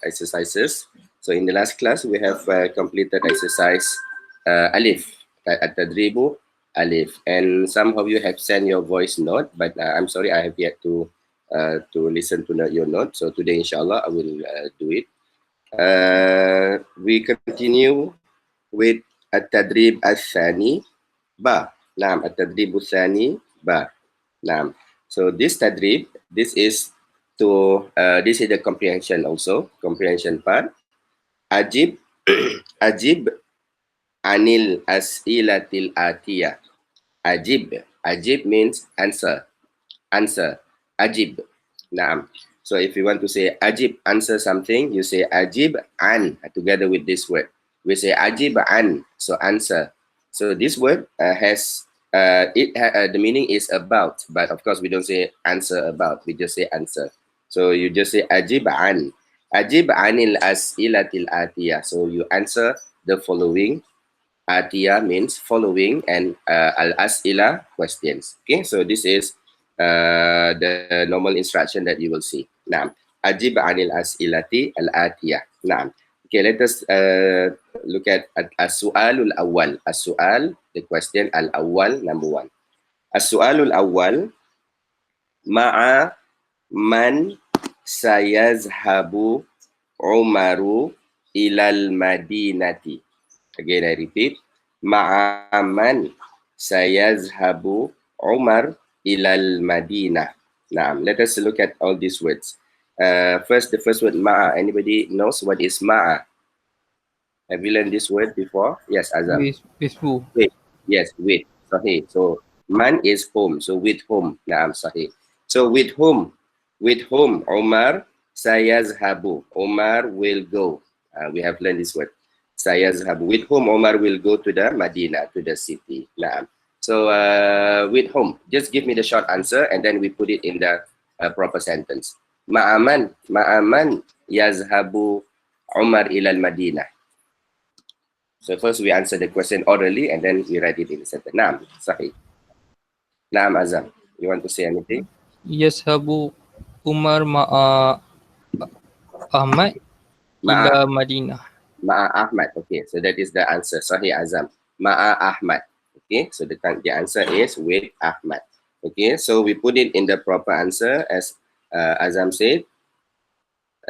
exercises. So in the last class, we have completed exercise Alif, at-tadribu Alif. And some of you have sent your voice note, but I'm sorry, I have yet to listen to your note. So today, inshallah, I will do it. We continue with at-tadrib al-thani ba. Naam, at-tadrib al-thani ba. Naam. So this tadrib, this is the comprehension also, comprehension part. Ajib, ajib anil as'ilatil atiyah. Ajib means answer. Ajib. Naam. So if you want to say ajib, answer something, you say ajib an together with this word. We say ajib an, so answer. So this word the meaning is about, but of course we don't say answer about, we just say answer. So you just say ajib an. Ajib anil as'ilatil atiyah. So you answer the following. Atiyah means following, and al-as'ila, questions. Okay, so this is the normal instruction that you will see. Naam. Ajib anil as'ilati al-atiyah. Naam. Okay, let us look at as-su'alul awwal. As-su'al, the question, al-awwal, number 1. As-su'alul awwal, ma'a man sayazhabu Umaru ilal madinati. Again, I repeat. Ma'aman sayazhabu Umar ilal madinah. Now, let us look at all these words. First, the first word, ma'a. Anybody knows what is ma'a? Have you learned this word before? Yes, Azam. With who? With. Yes, with. Sahih. So, man is whom. So, with whom. Naam, sahih. So, with whom? With whom? Umar sayazhabu. Umar will go. We have learned this word. Sayazhabu. With whom Umar will go to the Madinah, to the city. Naam. So, with whom? Just give me the short answer and then we put it in the proper sentence. Ma'aman yazhabu Umar ilal Madinah. So first we answer the question orally and then we write it in the sentence. Naam, sahih. Naam, Azam. You want to say anything? Yazhabu Umar ma'a Ahmad ila Madinah. Ma'a Ahmad. Okay, so that is the answer. Sahih, Azam. Ma'a Ahmad. Okay, so the answer is with Ahmad. Okay, so we put it in the proper answer as Azam said.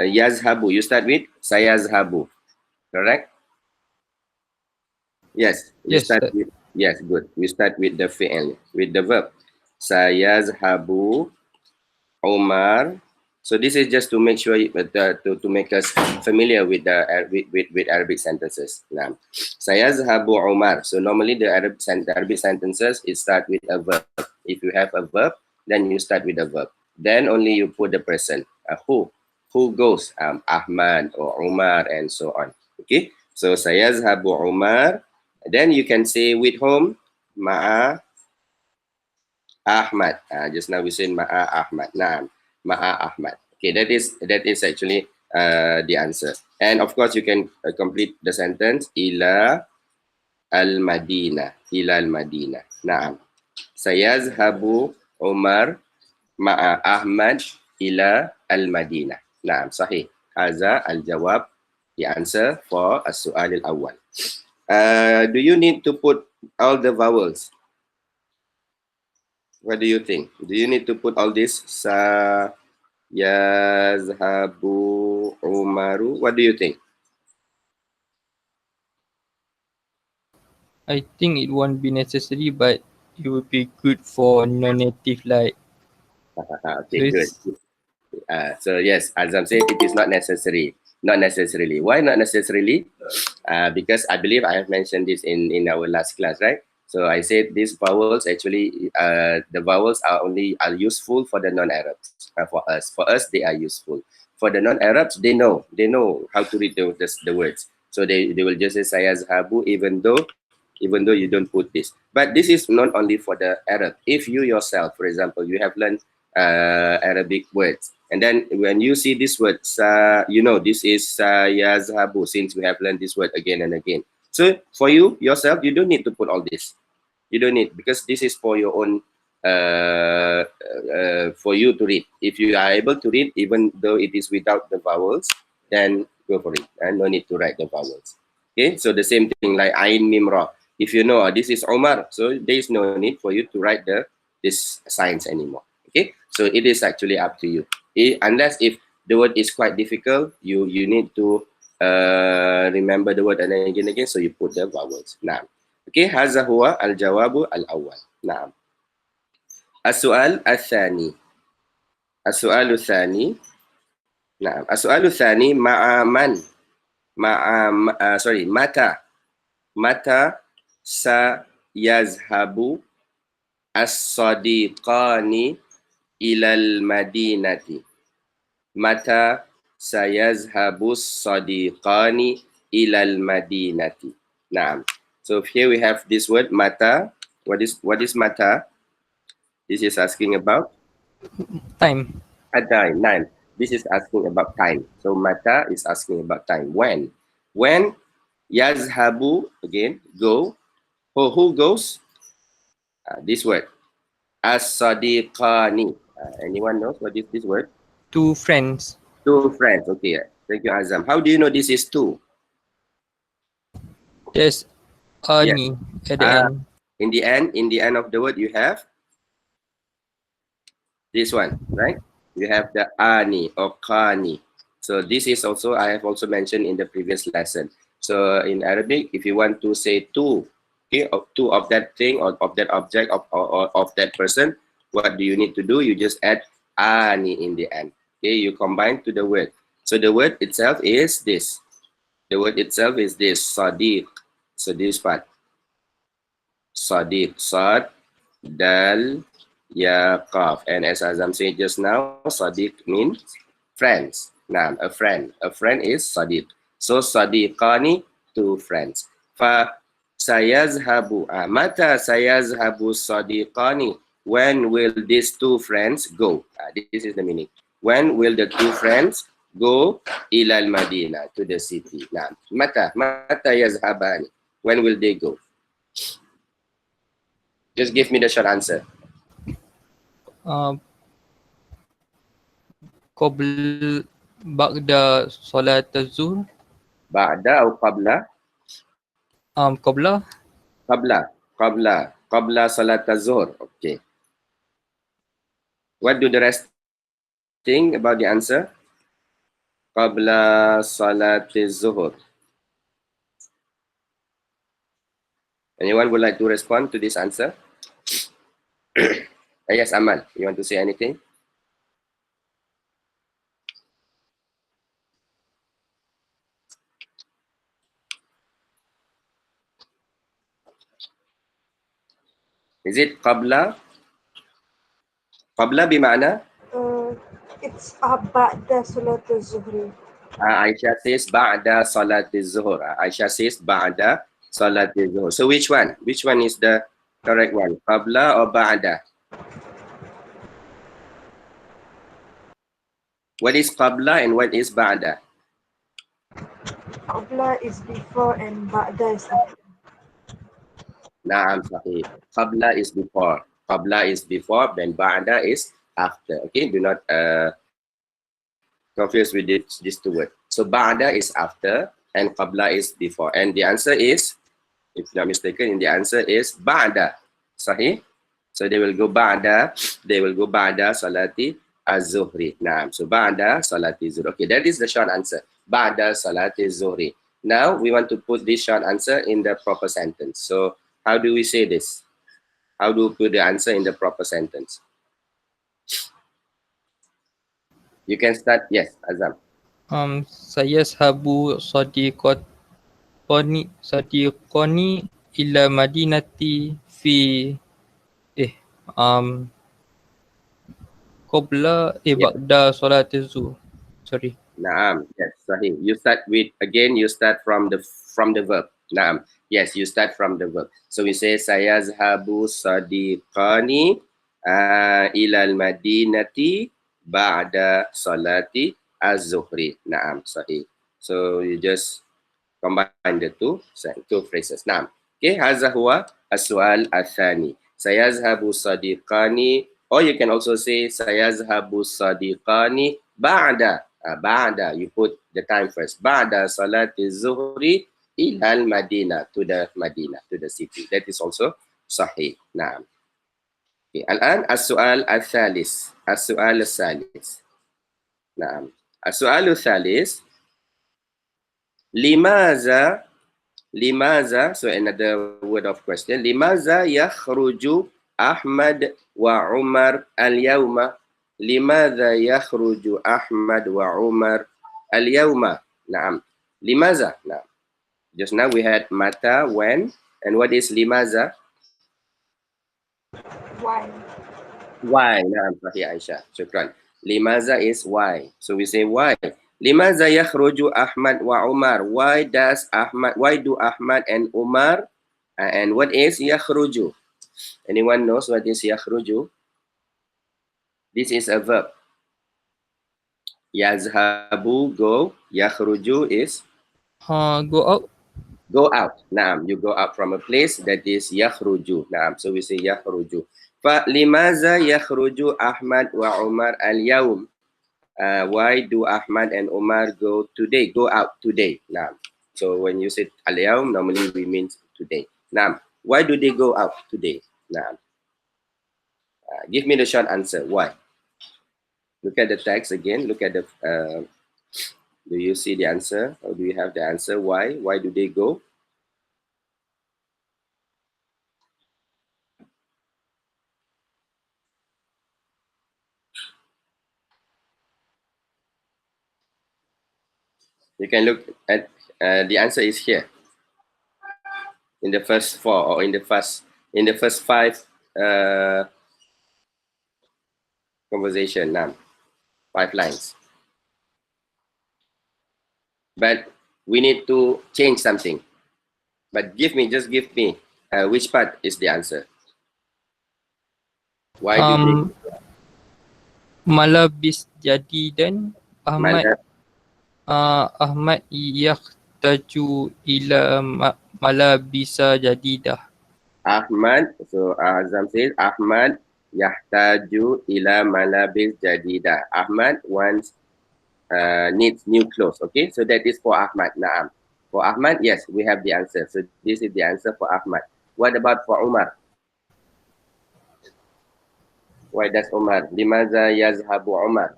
Yazhabu. You start with sayazhabu. Correct? Yes. Yes, good. We start with the fi'il, with the verb. Sayazhabu Umar. So this is just to make sure to make us familiar with the with Arabic sentences. Now, sayazhabu Umar. So normally the Arabic sentences it start with a verb. If you have a verb, then you start with a verb. Then only you put the person. Who goes? Ahmad or Umar and so on. Okay. So sayazhabu Umar. Then you can say with whom? Ma'a Ahmad. Just now we said Ma'a Ahmad. Naam. Ma'a Ahmad. Okay, that is actually the answer. And of course, you can complete the sentence ila al-Madinah. Ila al-Madinah. Naam. Sayazhabu Umar ma'a Ahmad ila al-Madinah. Naam, sahih. Haza al-jawab, the answer for as-su'al al-awwal. Do you need to put all the vowels? What do you think? Do you need to put all this? Sa, yazhabu, Umaru. What do you think? I think it won't be necessary, but it would be good for non-native like. Okay, good. So yes, Azam said it is not necessary. Not necessarily. Why not necessarily? Because I believe I have mentioned this in our last class, right? So I said these vowels actually, the vowels are useful for the non-Arabs. For us, they are useful. For the non-Arabs, they know how to read the words. So they will just say sayazhabu, even though you don't put this. But this is not only for the Arab. If you yourself, for example, you have learned Arabic words, and then when you see this word, you know this is yazhabu, since we have learned this word again and again. So for you yourself, you don't need to put all this. You don't need, because this is for your own, for you to read. If you are able to read, even though it is without the vowels, then go for it. And no need to write the vowels. Okay, so the same thing like Ain Mim Ra. If you know this is Omar, so there is no need for you to write this signs anymore. Okay, so it is actually up to you. Unless if the word is quite difficult, you need to remember the word and again, so you put the vowels. Now, okay, hadza huwa al-jawabu al-awwal. Naam. As-su'al al-thani. As-su'al al-thani. Naam. As-su'al al-thani ma'a man? Mata sayazhabu as-sadiqani ilal madinati. Mata sayazhabu as-sadiqani ilal madinati. Naam. So here we have this word mata. What is mata? This is asking about Time. time. This is asking about time. So mata is asking about time. When? When yazhabu, again, go. Who goes? This word. As-sadiqani. Anyone knows what is this word? Two friends. Two friends. Okay. Thank you, Azam. How do you know this is two? There's ani at the end. In the end of the word, you have this one, right? You have the ani or kani. So this is also, I have also mentioned in the previous lesson. So in Arabic, if you want to say two, okay, two of that thing or of that object or of that person, what do you need to do? You just add ani in the end. Okay, you combine to the word. So the word itself is this. The word itself is this, sadiq. So this part. Sadiq, sad, dal, ya, qaf. And as Azam said just now, sadiq means friends. Naam, a friend. A friend is sadiq. So sadiqani, two friends. Fa sayazhabu. Mata sayazhabu sadiqani. When will these two friends go? This is the meaning. When will the two friends go ilal Madinah, to the city? Naam. Mata yazhabani. When will they go? Just give me the short answer. Ba'da salat az-zuhr. Ba'da atau qabla? Qabla. Qabla salat az-zuhr. Okay. What do the rest think about the answer? Qabla salat az-zuhr. Anyone would like to respond to this answer? Yes, Amal, you want to say anything? Is it qabla? Qabla bima'na? It's ba'da salat az-zuhri. Aisha says ba'da salat az-zuhr. Aisha says ba'da salat az-zuhr. So which one? Which one is the correct one? Qabla or ba'da? What is qabla and what is ba'da? Qabla is before and ba'da is after. Naam, sahih. Qabla is before. Qabla is before, then ba'da is after. Okay, do not confuse with these two words. So ba'da is after and qabla is before. And the answer is, if not mistaken, the answer is ba'da. Sahih. So they will go ba'da salati az-zuhri. Naam. So ba'da salati az-zuhri. Okay, that is the short answer. Ba'da salati az-zuhri. Now we want to put this short answer in the proper sentence. So how do we say this? How do we put the answer in the proper sentence? You can start. Yes, Azam. Sayazhabu sadiqani ila madinati fi qabla ba'da salat az-zuhr. Sorry. Naam. Yes, sahih. You start from the verb. Naam. Yes, you start from the verb. So we say sayazhabu sadiqani ila al-madinati ba'da salati az-zuhri. Naam, sahih. So you just combine the two phrases. Naam. Okay, hadza huwa as-su'al ath-thani. Sayazhabu sadiqani, or you can also say sayazhabu sadiqani ba'da Ba'da, you put the time first. Ba'da salati zuhri ilal Madinah, to the Madinah, to the city. That is also sahih. Naam. Okay. Al-an as-su'al al-thalis. As-su'al al-thalis. Naam. As-su'al al-thalis. Limaza, so another word of question. Limaza yakhruju Ahmad wa Umar al-yawma? Limaza yakhruju Ahmad wa Umar al-yawma? Naam. Limaza. Naam. Just now we had mata, when, and what is limaza? Why? Why? Naam, sahih Aisyah. Syukran. Limaza is why. So we say why. Limaza yakhruju Ahmad wa Umar? Why do Ahmad and Umar? And what is yakhruju? Anyone knows what is yakhruju? This is a verb. Yazhabu, go. Yakhruju is Go out. go out. Naam, you go out from a place, that is yakhruju. Naam, so we say yakhruju. Fa limaza yakhruju Ahmad wa Umar al-yawm? Why do Ahmad and Umar go out today? Naam. So when you say al-yawm, normally we mean today. Naam. Why do they go out today? Naam. Give me the short answer. Why? Look at the text again. Look at the. Do you see the answer, or do you have the answer? Why? Why do they go? You can look at the answer is here in the first four, or in the first five conversation. Naam. 5 lines. But we need to change something. But just give me which part is the answer. Why do they Malabis jadi dan Ahmad Malab? Ahmad yahtaju ila malabisa jadidah. Ahmad, so Azam says Ahmad yahtaju ila malabis jadida. Ahmad needs new clothes. Okay, so that is for Ahmad. Naam. For Ahmad, yes, we have the answer. So this is the answer for Ahmad. What about for Umar? Why does Umar? Limaza yazhabu Umar?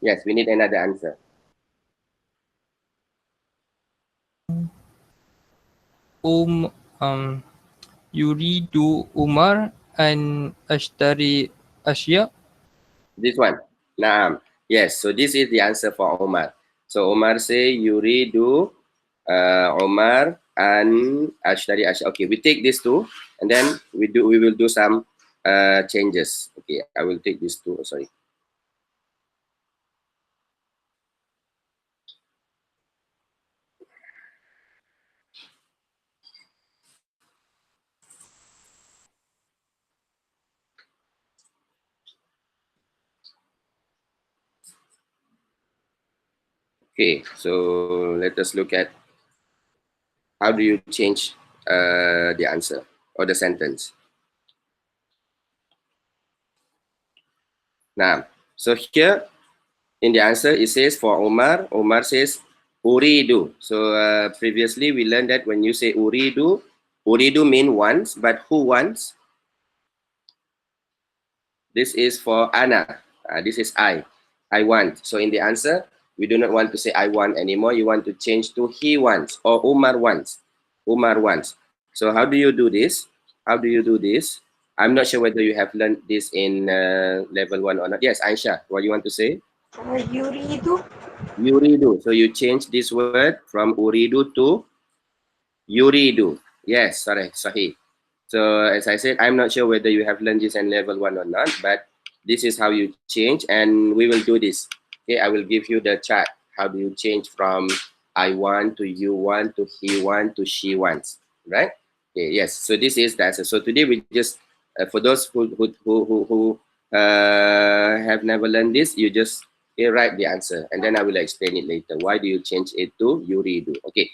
Yes, we need another answer. Yuridu Umar an ashtari asya. This one. Naam. Yes, so this is the answer for Umar. So Umar say yuridu Umar and ashtari asya. Okay, we take these two and then we will do some changes. Okay, I will take these two. Sorry. Okay, so let us look at how do you change the answer or the sentence. Now, so here in the answer it says for Umar, Umar says uridu. So previously we learned that when you say uridu mean wants, but who wants? This is for Ana. This is I want. So in the answer, we do not want to say I want anymore. You want to change to he wants or Umar wants. Umar wants. So how do you do this? How do you do this? I'm not sure whether you have learned this in level 1 or not. Yes, Aisha, what do you want to say? Yuridu. Yuridu. So you change this word from uridu to yuridu. Yes, sorry, sahih. So as I said, I'm not sure whether you have learned this in level 1 or not, but this is how you change, and we will do this. Okay, I will give you the chart. How do you change from I want to you want to he want to she wants, right? Okay, yes. So this is the answer. So today we just for those who have never learned this, you just write the answer, and then I will explain it later. Why do you change it to yuridu? Okay.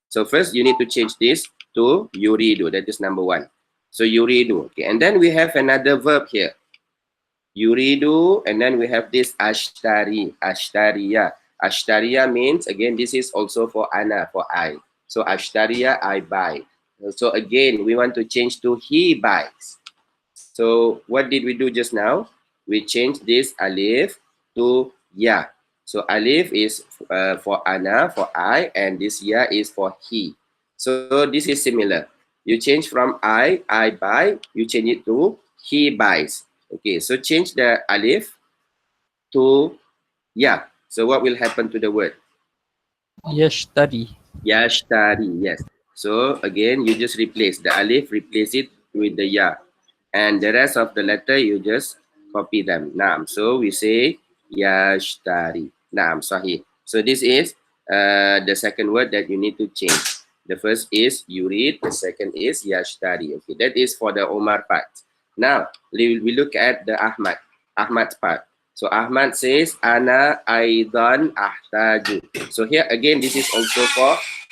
So first you need to change this to yuridu. That is number 1. So yuridu. Okay, and then we have another verb here. Yuridu, and then we have this ashtari, ashtariya. Ashtariya means, again, this is also for ana, for I. So ashtariya, I buy. So again, we want to change to he buys. So what did we do just now? We changed this alif to ya. So alif is for ana, for I, and this ya is for he. So this is similar. You change from I buy, you change it to he buys. Okay, so change the alif to ya. So what will happen to the word? Yashtari. Yashtari, yes. So again, you just replace the alif, replace it with the ya. And the rest of the letter, you just copy them. Naam. So we say yashtari. Naam, sahih. So this is the second word that you need to change. The first is yurid, the second is yashtari. Okay, that is for the Omar part. Now, we look at the Ahmad part. So Ahmad says, Ana aidan ahtaju. So here again, this is also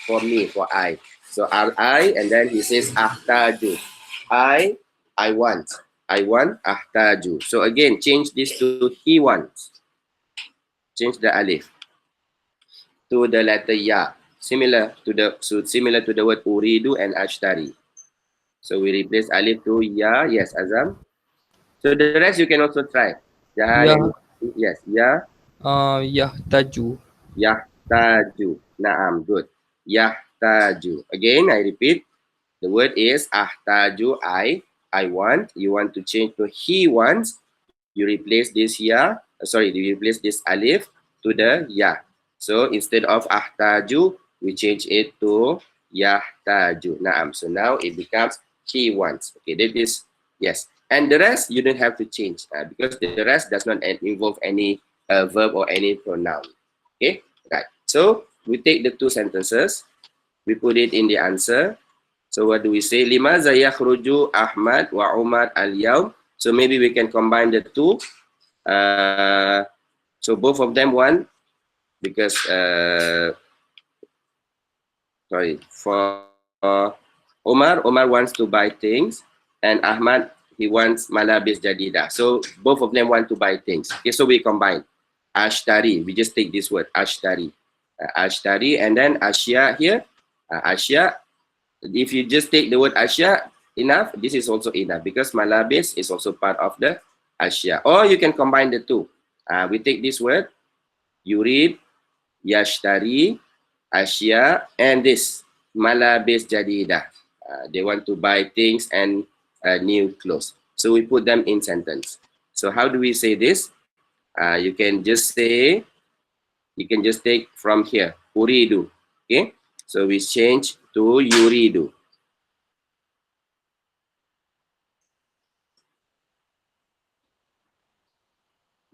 for me, for I. So I, and then he says ahtaju. I want. I want ahtaju. So again, change this to he wants. Change the alif to the letter ya. Similar to the word uridu and ashtari. So we replace alif to ya. Yes, Azam. So the rest you can also try. Ya, Yes, ya. yahtaju. Yahtaju. Naam, good. Yahtaju. Again, I repeat. The word is ahtaju, I want. You want to change to he wants. You replace this ya. You replace this alif to the ya. So instead of ahtaju, we change it to yahtaju. Naam. So now it becomes he wants. Okay, that is, yes. And the rest, you don't have to change because the rest does not involve any verb or any pronoun. Okay, right. So we take the two sentences, we put it in the answer. So what do we say? Limaza yakhruju Ahmad wa Umar al-yawm. So maybe we can combine the two. So both of them one because for Umar wants to buy things, and Ahmad, he wants malabis jadida. So both of them want to buy things. Okay, so we combine. Ashtari, we just take this word, ashtari. Ashtari, and then ashya here. Ashya, if you just take the word ashya, enough, this is also enough because malabis is also part of the ashya. Or you can combine the two. We take this word, yurid, yashtari, ashya, and this, malabis jadida. They want to buy things and new clothes. So we put them in sentence. So how do we say this? You can just say, you can just take from here, uridu. Okay, so we change to yuridu.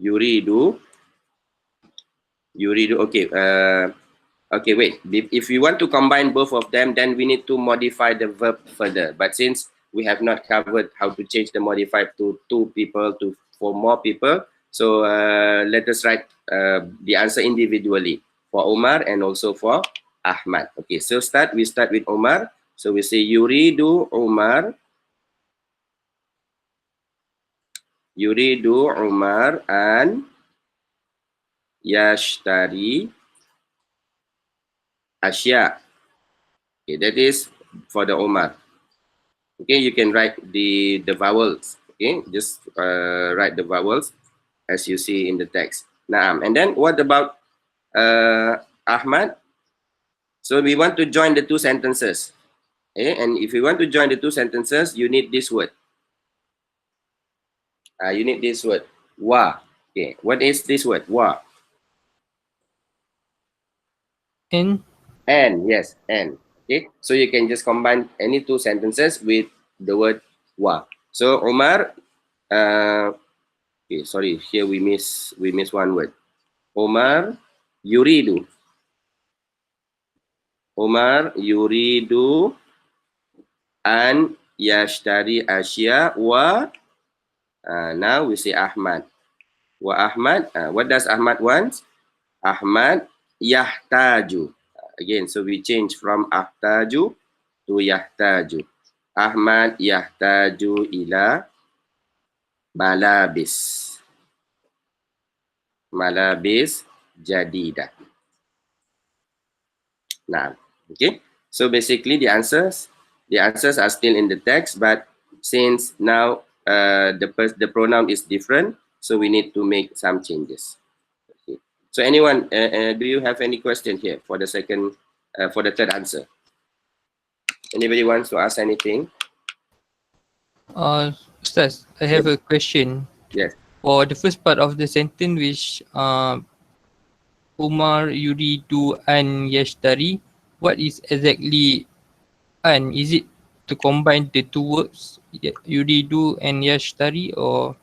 Yuridu. Okay. Okay, wait. If we want to combine both of them, then we need to modify the verb further. But since we have not covered how to change the modified to two people to for more people, so let us write the answer individually for Omar and also for Ahmad. Okay, so we start with Omar. So we say Yuridu Omar. Yuridu Umar an yashtari asya. Okay, that is for the Omar. Okay, you can write the vowels. Okay, just write the vowels as you see in the text. Naam. And then what about Ahmad? So we want to join the two sentences. Okay, and if you want to join the two sentences, you need this word. You need this word, wa. Okay, what is this word, wa? N. And, yes, and. Okay, so you can just combine any two sentences with the word wa. So Omar, okay, sorry, here we miss one word. Omar yuridu. Omar yuridu an yashtari asya wa. Now we say Ahmad. Wa Ahmad, what does Ahmad want? Ahmad yahtaju. Again, so we change from ahtaju to yahtaju. Ahmad yahtaju ila malabis. malabis jadida. Nah, okay. So basically the answers are still in the text, but since now the pronoun is different, so we need to make some changes. Okay. So anyone, do you have any question here for the third answer? Anybody wants to ask anything? Ustaz, I have Yes. a question. Yes. For the first part of the sentence which Umar yuridu an yashtari, what is exactly an? Is it to combine the two words yuridu and yashtari, or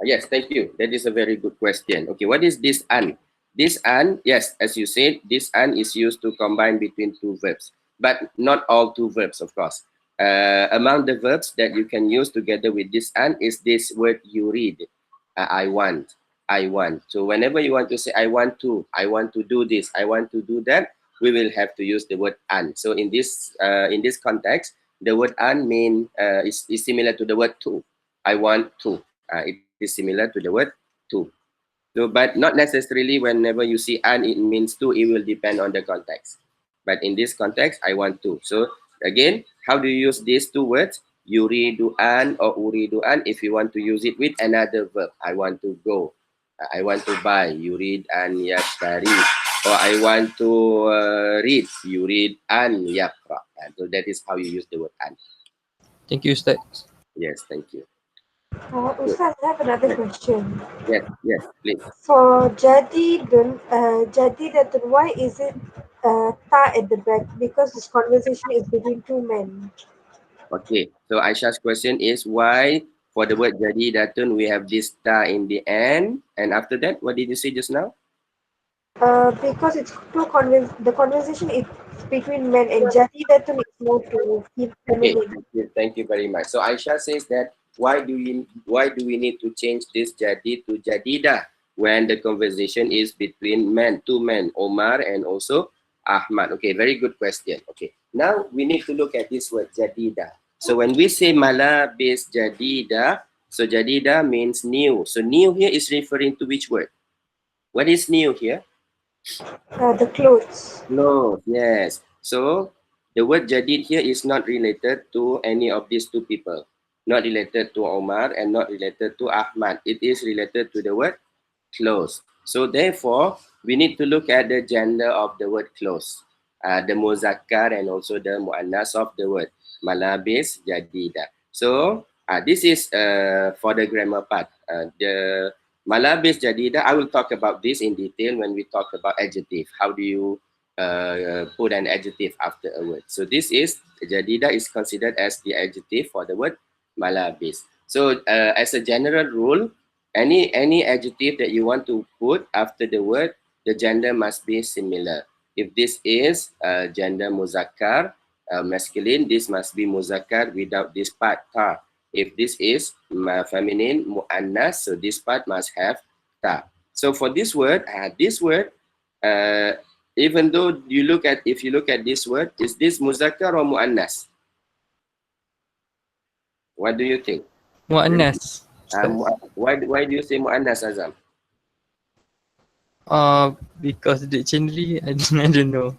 Yes, thank you. That is a very good question. Okay, what is this an? This an, yes, as you said, this an is used to combine between two verbs, but not all two verbs, of course. Among the verbs that you can use together with this an is this word you read. I want, I want. So whenever you want to say I want to do this, I want to do that, we will have to use the word an. So in this context, the word an is similar to the word to. I want to. It is similar to the word to. So, but not necessarily whenever you see an, it means to. It will depend on the context. But in this context, I want to. So again, how do you use these two words? Yuridu an or uridu an if you want to use it with another verb. I want to go. I want to buy. Yurid an yashtari. Or I want to read. Yurid an yakra. So that is how you use the word an. thank you, Ustaz. Yes, thank you. Ustaz, I have another question. Yes, yes, please. For Jadidatun, why is it ta at the back? Because this conversation is between two men. Okay, so Aisha's question is why for the word jadi datun we have this ta in the end, and after that, what did you say just now? Because it's the conversation is between men, and Jadidatun is more to Okay, feminine. thank you very much. So Aisha says that why do we need to change this jadi to jadida when the conversation is between men, two men, Omar and also Ahmad? Okay, very good question. Okay, now we need to look at this word jadida. So when we say malabis jadida, so jadida means new. So new here is referring to which word? What is new here? The clothes. No, yes. So the word jadid here is not related to any of these two people. Not related to Omar and not related to Ahmad. It is related to the word close. So therefore, we need to look at the gender of the word close. The muzakkar and also the muannas of the word. Malabis jadida. So this is for the grammar part. The malabis jadida, I will talk about this in detail when we talk about adjective. How do you put an adjective after a word? So this is, jadida is considered as the adjective for the word malabis. So as a general rule, any adjective that you want to put after the word, the gender must be similar. If this is gender muzakkar, masculine, this must be muzakkar without this part ta. If this is feminine muannas, so this part must have ta. So for this word, uh, even though if you look at this word, is this muzakkar or muannas? What do you think? Muannas, Ustaz. Why do you say muannas, Azam? Because dictionary, I don't know.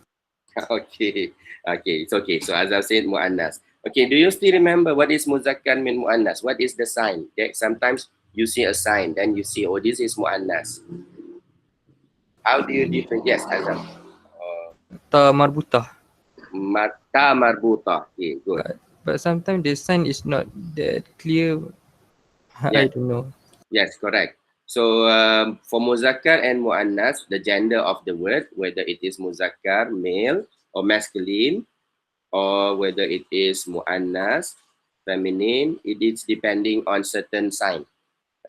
Okay, okay, it's okay. So as I said, muannas. Okay, do you still remember what is muzakkar min muannas? What is the sign? That sometimes you see a sign, then you see, oh, this is muannas. How do you different? Yes, Azam. Ta marbutah. Mata marbuta. Okay, good. But sometimes the sign is not that clear. I Yes, don't know. yes, correct. So for muzakkar and muannas, the gender of the word, whether it is muzakkar, male or masculine, or whether it is muannas, feminine, it is depending on certain sign.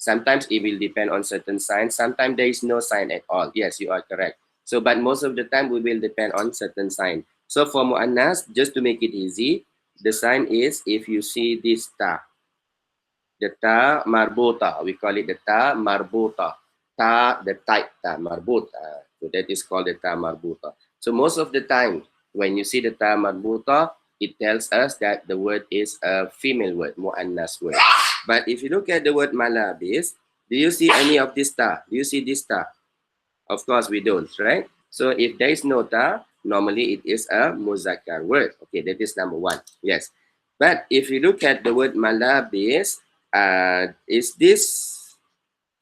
Sometimes it will depend on certain signs. Sometimes there is no sign at all. Yes, you are correct. So, but most of the time we will depend on certain sign. So for muannas, just to make it easy, the sign is if you see this ta, the ta marbuta, we call it the ta marbuta. Ta, the type ta marbuta. So that is called the ta marbuta. So most of the time, when you see the ta marbuta, it tells us that the word is a female word, muannas word. But if you look at the word malabis, Do you see any of this star? Do you see this star? Of course we don't, right? So if there is no ta, normally it is a muzakkar word. Okay, that is number one. Yes. But if you look at the word malabis, is this,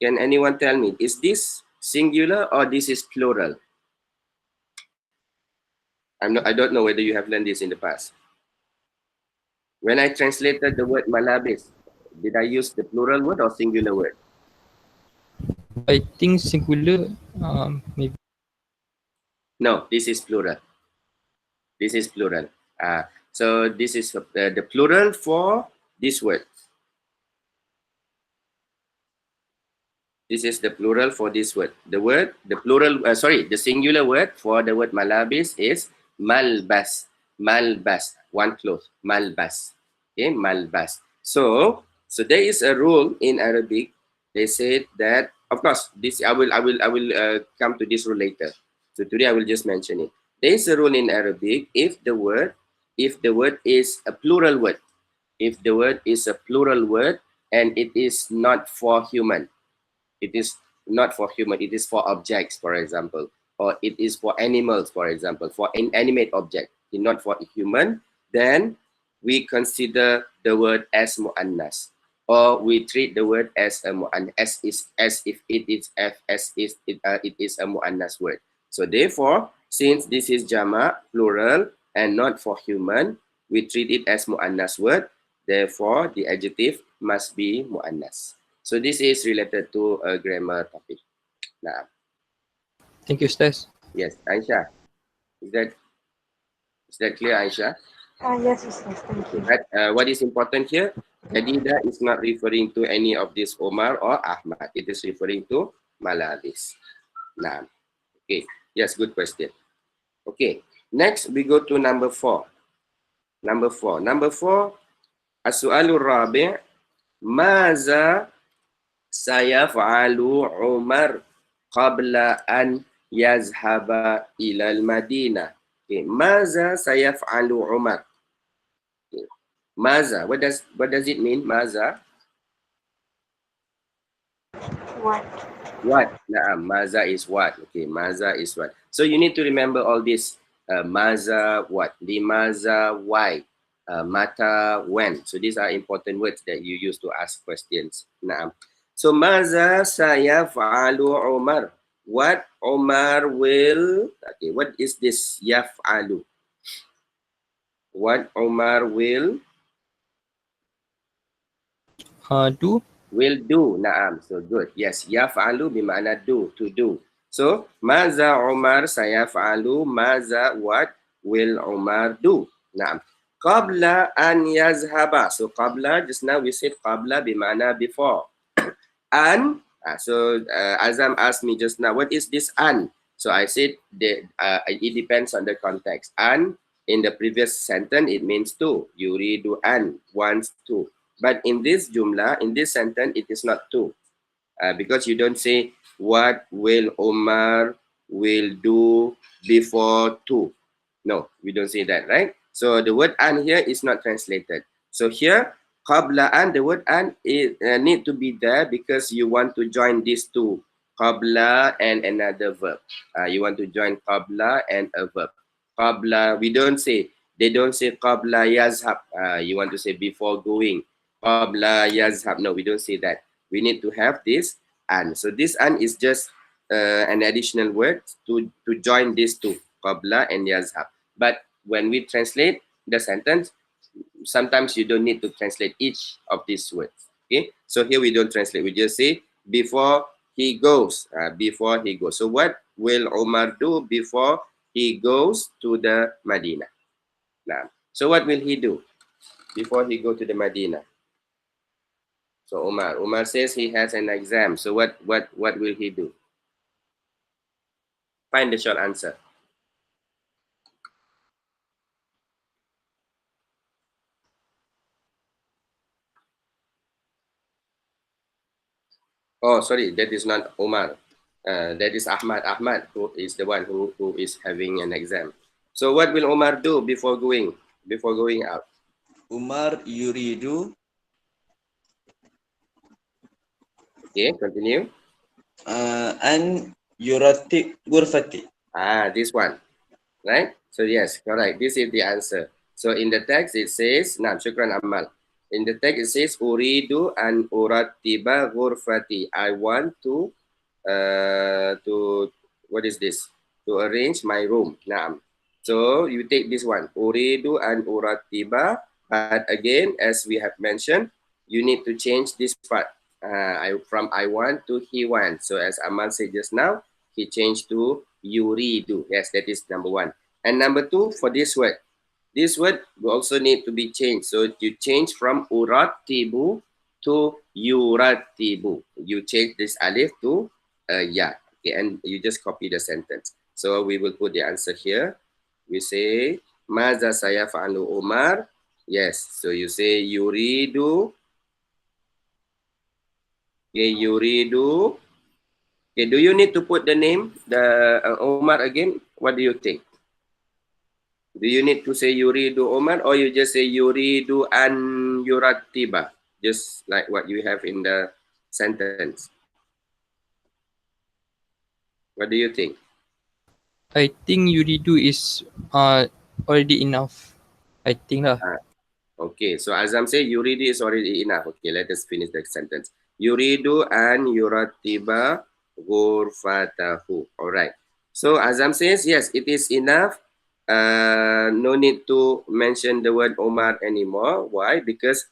can anyone tell me, is this singular or this is plural? I don't know whether you have learned this in the past. When I translated the word malabis, did I use the plural word or singular word? I think singular, maybe. No, this is plural. This is plural. So this is the plural for this word. This is the plural for this word. The singular word for the word malabis is malbas. Malbas, one cloth. Malbas. Okay, malbas. So there is a rule in Arabic. They said that, of course, this I will come to this rule later. So today I will just mention it. There is a rule in Arabic. If the word is a plural word, and it is not for human, it is not for human, it is for objects, for example, or it is for animals, for example, for inanimate object, not for human, then we consider the word as mu'annas, or we treat the word as a mu'annas, as if it is it is a mu'annas word. So therefore, since this is jama, plural, and not for human, we treat it as mu'annas word. Therefore, the adjective must be mu'annas. So this is related to a grammar topic. Nah. Thank you, Ustaz. Yes, Aisha. Is that clear, Aisha? Yes, Ustaz. Thank you. But what is important here? Jadida is not referring to any of this Omar or Ahmad. It is referring to Malabis. Nah. Okay. Yes, good question. Okay. Next, we go to number 4. Number 4. As-su'alur rabi'. Maza sayaf'alu Umar qabla an yazhaba ilal Madinah. Okay. Maza sayaf'alu Umar. Okay. Maza. What does it mean? Maza. What? What? Naam. Maza is what? Okay. Maza is what? So you need to remember all this. Maza what? Limaza why? Mata when? So these are important words that you use to ask questions. Naam. So maza sayaf'alu Umar. What Umar will, okay, what is this yaf'alu? What Umar will Do. do. Naam. So good. Yes, yaf'alu bermakna do, to do. So maza Umar sayaf'alu, maza what will Umar do? Naam. Qabla an yazhaba. So qabla, just now we said qabla bermakna before. An, Azam asked me just now, what is this an? So I said that it depends on the context. An, in the previous sentence, it means to. Yuridu an, wants to. But in this jumla, in this sentence, it is not to. Because you don't say what will Omar will do before to. No, we don't say that, right? So the word an here is not translated. So here, qabla an, the word an need to be there because you want to join these two, qabla and another verb. You want to join qabla and a verb. Qabla, they don't say qabla yazhab. You want to say before going. Qabla yazhab. No, we don't say that. We need to have this an. So this an is just an additional word to join these two, qabla and yazhab. But when we translate the sentence, sometimes you don't need to translate each of these words. Okay, so here we don't translate. We just say before he goes. Before he goes. So what will Omar do before he goes to the Medina? Now, so what will he do before he go to the Medina? So Omar says he has an exam. So what will he do? Find the short answer. Oh, sorry, that is not Omar. That is Ahmad. Ahmad, who is the one who is having an exam. So what will Omar do before going out? Umar yuridu Okay, continue. أن يرتب غرفتي. This one, right? So yes, correct. This is the answer. So in the text it says, nah, syukran Amal. In the text it says, uridu an urattiba ghurfati. I want to what is this? To arrange my room. Naam. So you take this one. Uridu an urattiba. But again, as we have mentioned, you need to change this part. From I want to he wants. So as Amal said just now, he changed to yuridu. Yes, that is number one. And number two, for this word will also need to be changed. So you change from uratibu to yuratibu. You change this alif to ya. Okay, and you just copy the sentence. So we will put the answer here. We say, Maza saya fa'alu Umar. Yes, so you say yuridu. Okay, yuridu. Okay, do you need to put the name, the Umar again? What do you think? Do you need to say yuridu Umar or you just say yuridu an yurattiba? Just like what you have in the sentence. What do you think? I think Yuridu is already enough. I think lah. Okay, so Azam say yuridu is already enough. Okay, let us finish the sentence. Yuridu an yurattiba ghurfatahu. All right. So Azam says, yes, it is enough. No need to mention the word Omar anymore. Why? Because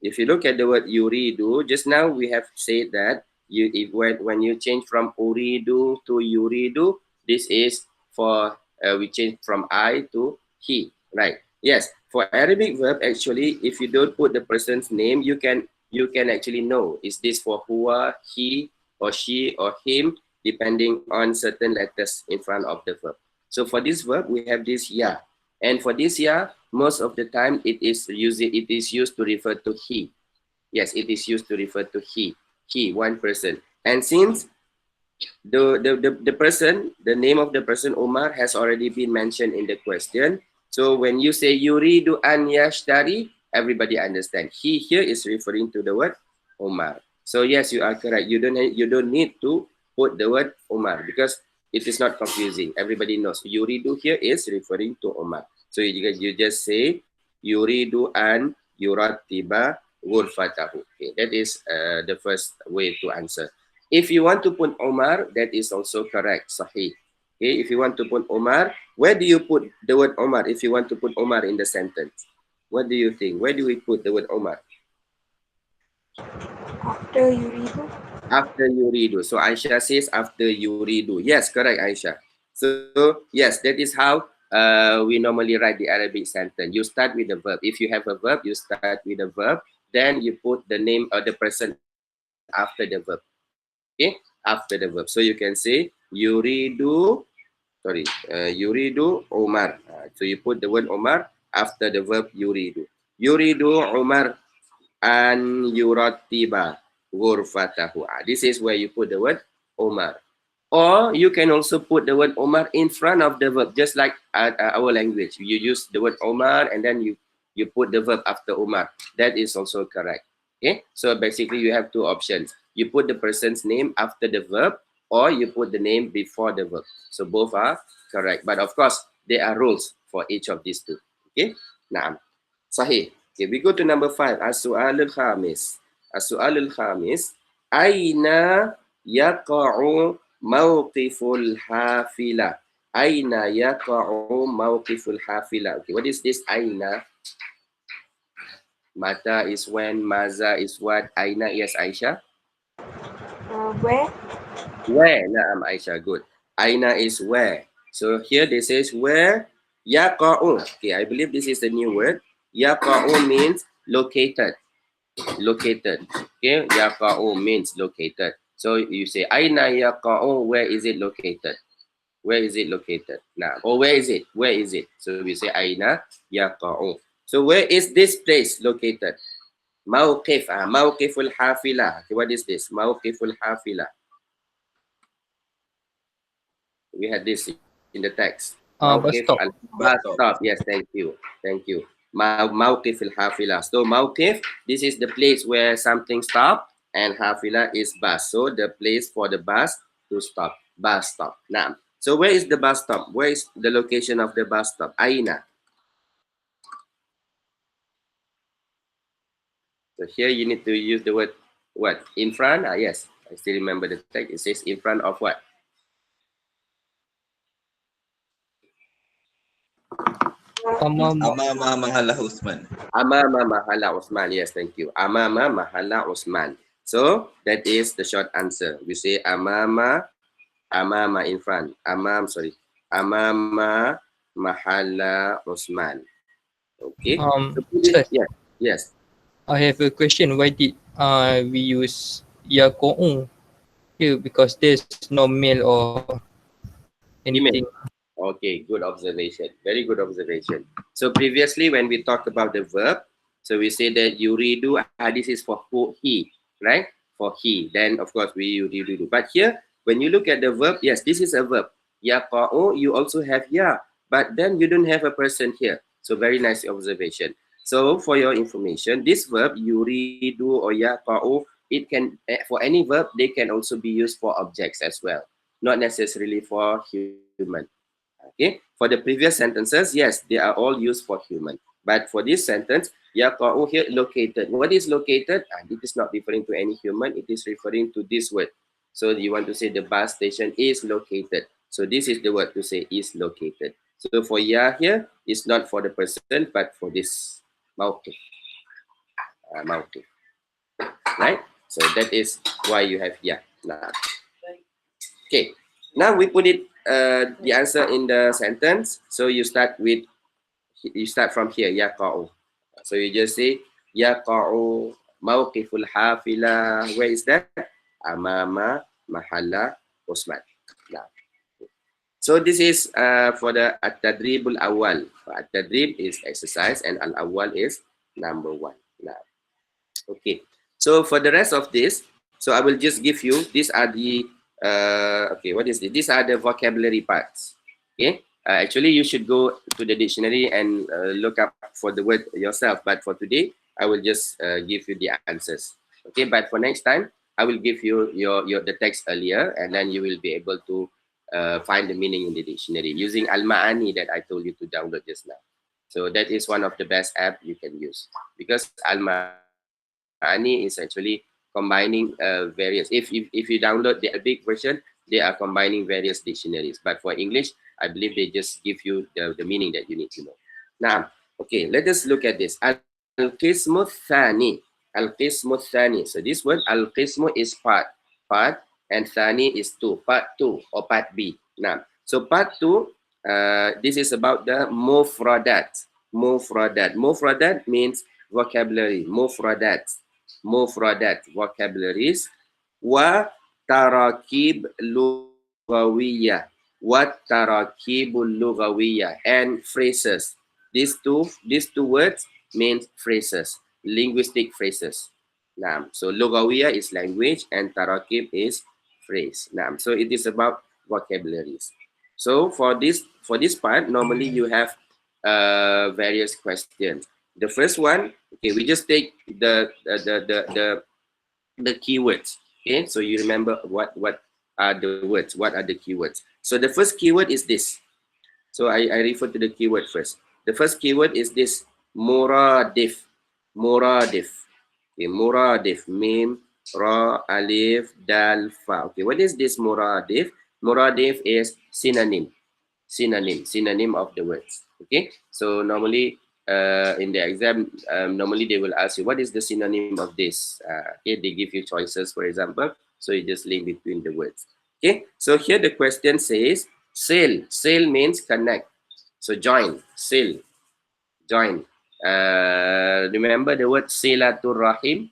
if you look at the word yuridu, just now we have said that when you change from uridu to yuridu, this is for we change from I to he, right? Yes, for Arabic verb, actually, if you don't put the person's name, you can actually know, is this for huwa, he, or she, or him, depending on certain letters in front of the verb. So for this verb, we have this ya. And for this ya, most of the time it is used to refer to he. Yes, it is used to refer to he, one person. And since the person, the name of the person Umar has already been mentioned in the question, so when you say yuridu an yashtari, everybody understand. He here is referring to the word Umar. So yes, you are correct. You don't need to put the word Umar because it is not confusing. Everybody knows yuridu here is referring to Umar. So you just say yuridu an yurattiba ghurfatahu. Okay, that is the first way to answer. If you want to put Omar, that is also correct, sahih. Okay, if you want to put Omar, where do you put the word Omar if you want to put Omar in the sentence? What do you think? Where do we put the word Omar? After yuridu. After yuridu. So Aisha says after yuridu. Yes, correct, Aisha. So yes, that is how we normally write the Arabic sentence. You start with the verb. If you have a verb, you start with the verb. Then you put the name of the person after the verb. Okay, after the verb. So you can say yuridu, yuridu Umar. So you put the word Umar after the verb yuridu. Yuridu Umar an yurattiba ghurfatahu. This is where you put the word Umar. Or you can also put the word Omar in front of the verb, just like our language. You use the word Omar and then you put the verb after Omar. That is also correct. Okay, so basically you have two options. You put the person's name after the verb or you put the name before the verb. So both are correct. But of course, there are rules for each of these two. Okay, naam. Sahih. Okay, we go to number 5. As-su'al al-khamis. As-su'al al-khamis. Aina yaqa'u mawqiful hafila. Aina yaqa'u mawqiful hafila. Okay, what is this aina? Mata is when, maza is what, aina, yes, Aisha? Where? Where, naam, Aisha, good. Aina is where. So here they says where yaqa'u. Okay, I believe this is the new word. Yaqa'u means located. Located. Okay, yaqa'u means located. So you say aina yaqa'u, where is it located? Where is it located? Now, or where is it? Where is it? So we say aina yaqa'u. So where is this place located? Mawqif. Mawqiful hafila. Okay, what is this? Mawqiful hafila. We had this in the text. Bus stop. Bus stop. Yes, thank you. Thank you. Mawqif al-hafila. So mawqif, this is the place where something stop. and hafila is bus. So the place for the bus to stop. Bus stop. Now, so where is the bus stop? Where is the location of the bus stop? Aina. So here you need to use the word what? In front? Yes, I still remember the text. It says in front of what? Amama Mahala Usman. Amama Mahala Usman. Yes, thank you. Amama Mahala Usman. So that is the short answer. We say amama in front. Amama Mahala Usman. Okay. So, Sir, yes. Yes. I have a question. Why did we use yako'u here? Because there's no male or anything. Email. Okay, good observation. Very good observation. So previously when we talked about the verb, so we say that yuridu, this is for who, he, right? For he. Then of course we yuridu. But here, when you look at the verb, yes, this is a verb. Yaqa'u, you also have ya, but then you don't have a person here. So very nice observation. So for your information, this verb yuridu or yaqa'u, it can, for any verb, they can also be used for objects as well, not necessarily for human. Okay, for the previous sentences, yes, they are all used for human. But for this sentence, yaqa'u here, located. What is located? It is not referring to any human. It is referring to this word. So you want to say the bus station is located. So this is the word to say is located. So for ya here, it's not for the person, but for this mawqif. Mawqif. Right? So that is why you have ya. Now, okay. Now we put it the answer in the sentence. So you start from here, yaqa'u. So you just say yaqa'u mawqiful hafila. Where is that? Amama mahalla Usman. Now, so this is for the at-tadribul awal. At-tadrib is exercise and al-awal is number 1. Now, okay. So for the rest of this, so I will just give you, these are the okay, what is this? These are the vocabulary parts. Okay, actually you should go to the dictionary and look up for the word yourself. But for today, I will just give you the answers. Okay, but for next time, I will give you the text earlier, and then you will be able to find the meaning in the dictionary using Al-Ma'ani that I told you to download just now. So that is one of the best app you can use, because Al-Ma'ani is actually combining various. If you download the big version, they are combining various dictionaries. But for English, I believe they just give you the meaning that you need to know. Now, okay, let us look at this. Al-Qismu Thani. Al-Qismu Thani. So this word Al-Qismu is part, and Thani is two, part 2 or part B. Now, so part 2, this is about the mufradat. Mufradat means vocabulary. Mufradat, vocabularies. Wa tarakib lughawiyah. And phrases. These two words means phrases, linguistic phrases. So lughawiyah is language and tarakib is phrase. So it is about vocabularies. So for this part, normally you have various questions. The first one, okay, we just take the keywords. Okay, so you remember what are the words, what are the keywords. So the first keyword is this. So I refer to the keyword first. The first keyword is this, muradif. Okay, muradif, mim, ra, alif, dal, fa. Okay, what is this muradif? Muradif is synonym of the words. Okay, so normally in the exam, normally they will ask you, what is the synonym of this? Okay, they give you choices, for example. So you just link between the words. Okay, so here the question says, sail. Sail means connect. So join, sail, join. Remember the word silatur rahim?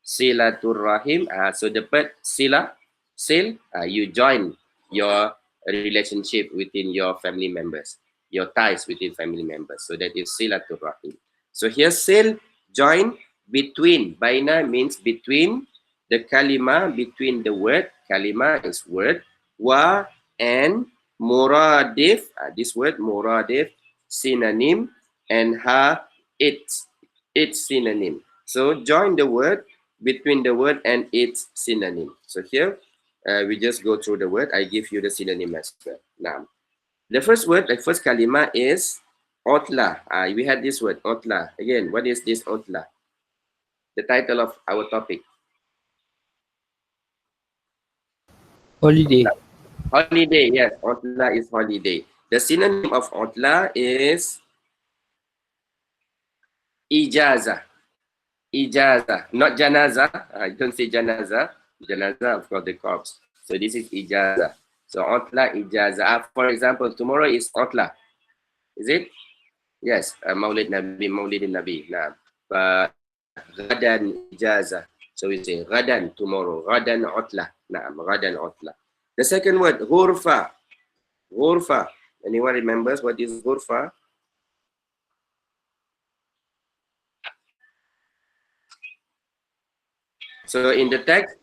Silatur rahim. So the word sila, sail, you join your relationship within your family members, your ties within family members. So that is silatur rahim. So here sail, join, between. Baina means between, the kalima, between the word. Kalima is word. Wa and muradif, this word muradif, synonym, and ha, its synonym. So join the word between the word and its synonym. So here, we just go through the word. I give you the synonym as well. Now, the first word, the first kalima is otla. We had this word, otla. Again, what is this otla? The title of our topic. Holiday. Holiday, yes. Otla is holiday. The synonym of otla is ijaza. Ijaza, not janaza. I don't say janaza. Janaza, of course, the corpse. So this is ijaza. So otla, ijaza. For example, tomorrow is otla. Is it? Yes. Maulid Nabi, Maulid Nabi. Nah. Ghadan ijaza. So we say ghadan tomorrow. Ghadan otla. Nah, ghadan otla. The second word, ghurfa. Ghurfa. Anyone remembers what is ghurfa? So in the text,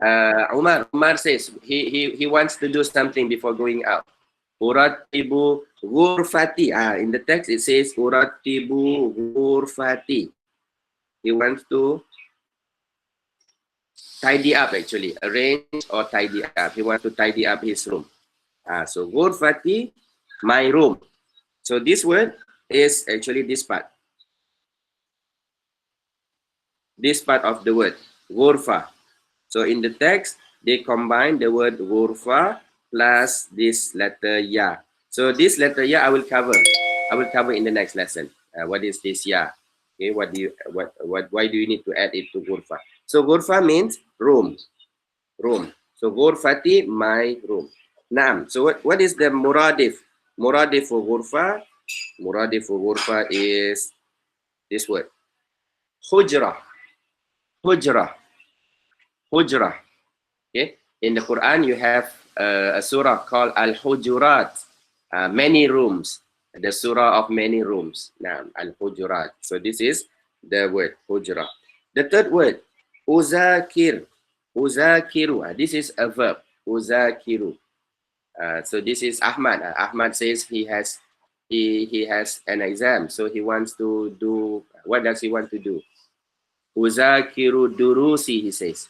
Umar says he wants to do something before going out. Uratibu ghurfati. In the text it says uratibu ghurfati. He wants to tidy up, actually, arrange or tidy up. He wants to tidy up his room. So ghurfati, my room. So this word is actually this part. This part of the word, ghurfa. So in the text, they combine the word ghurfa plus this letter ya. So this letter ya I will cover. I will cover in the next lesson. What is this ya? Okay, why do you need to add it to ghurfa? So ghurfa means room. Room. So ghurfati, my room. Naam. So what is the muradif? Muradif for ghurfa. Muradif for ghurfa is this word. Hujra. Hujra. Hujra. Okay. In the Quran, you have a surah called Al-Hujurat, many rooms, the surah of many rooms. Now, Al-Hujurat. So this is the word Hujra. The third word, Uzakir. Uzakiru. This is a verb. Uzakiru. So this is Ahmad. Ahmad says he has an exam, so he wants to do. What does he want to do? Uzakiru durusi. He says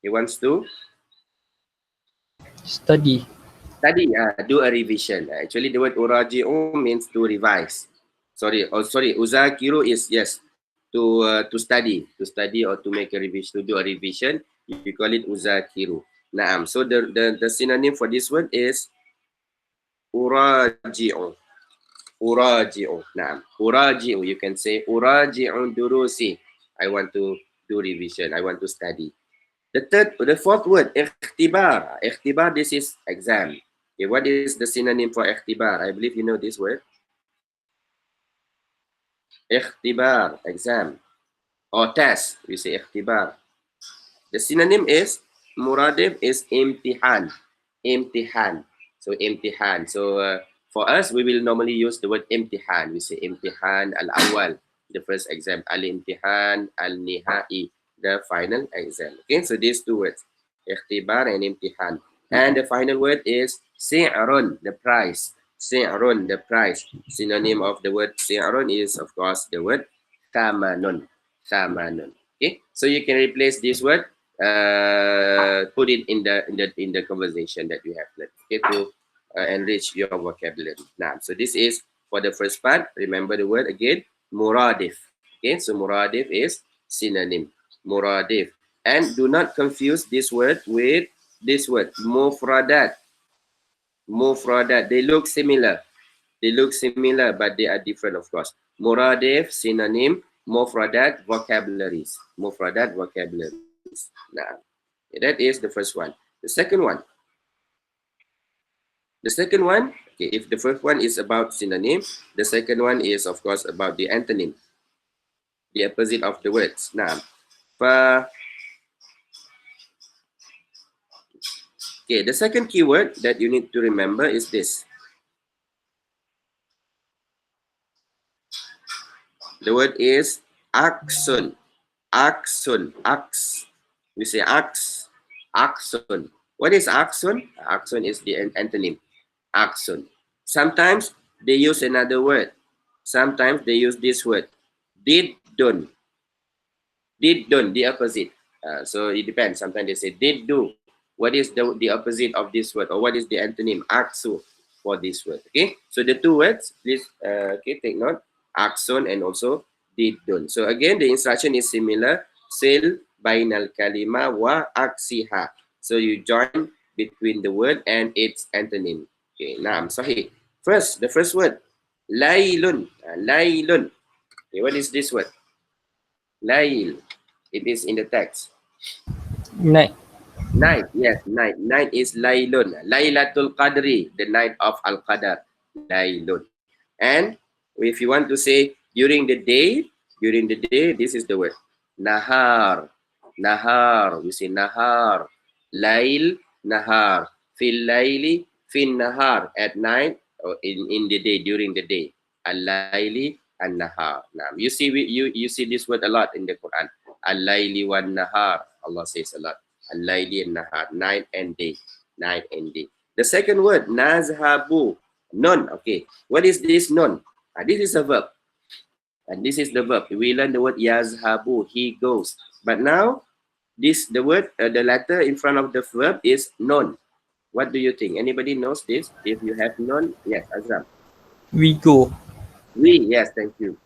he wants to Study. do a revision. Actually, the word uraji'u means to revise. Sorry, uzakiru is, yes, to study or to make a revision, to do a revision. You call it uzakiru. Naam. So the synonym for this word is uraji'u. Uraji'u. Naam. Uraji'u. You can say uraji'u durusi. I want to do revision. I want to study. The fourth word, ikhtibar. Ikhtibar, this is exam. Okay, what is the synonym for ikhtibar? I believe you know this word. Ikhtibar, exam. Or test, we say ikhtibar. The synonym is, muradif is imtihan. Imtihan. So imtihan. So for us, we will normally use the word imtihan. We say imtihan al-awwal, the first exam. Al-imtihan al-nihai, the final exam. Okay, so these two words, ikhtibar and imtihan. And the final word is si'run, the price. Si'run, the price. Synonym of the word si'run is, of course, the word thamanun. Thamanun. Okay, so you can replace this word, put it in the conversation that you have learned, okay, to enrich your vocabulary. Now, so this is for the first part. Remember the word again, muradif. Okay, so muradif is synonym, muradif. And do not confuse this word with this word, mufradat. Mufradat, they look similar. They look similar, but they are different, of course. Muradif, synonym, mufradat, vocabularies. Mufradat, vocabularies. Now, that is the first one. The second one. The second one, okay, if the first one is about synonym, the second one is, of course, about the antonym, the opposite of the words. Now, okay, the second keyword that you need to remember is this. The word is aksun. Aksun. Aks. We say aks. Aksun. What is aksun? Aksun is the antonym. Aksun. Sometimes they use another word. Sometimes they use this word. Diddun. Did, don't, the opposite. So it depends. Sometimes they say did, do. What is the opposite of this word, or what is the antonym? Aksu for this word. Okay, so the two words, please okay, take note. Aksun and also did, don't. So again, the instruction is similar. Sil bainal kalima wa aksiha. So you join between the word and its antonym. Okay, naam, sahih. First, the first word, laylun. Laylun. Okay, what is this word? Layl. It is in the text. Night. Night, yes, night. Night is laylun. Laylatul Qadri, the night of Al-Qadar. Laylun. And if you want to say during the day, this is the word. Nahar. Nahar. We say nahar. Layl, nahar. Fil layli, fin nahar. At night, or in the day, during the day. Al-layli, an-nahar. Now, you see this word a lot in the Quran. Al-layli wan-nahar. Allah says a lot. Al-layli and nahar, night and day, night and day. The second word, nazhabu, non. Okay, what is this non? This is a verb, and this is the verb. We learn the word yazhabu, he goes. But now, the letter in front of the verb is non. What do you think? Anybody knows this? If you have non, yes, Azram. We go. We, yes, thank you.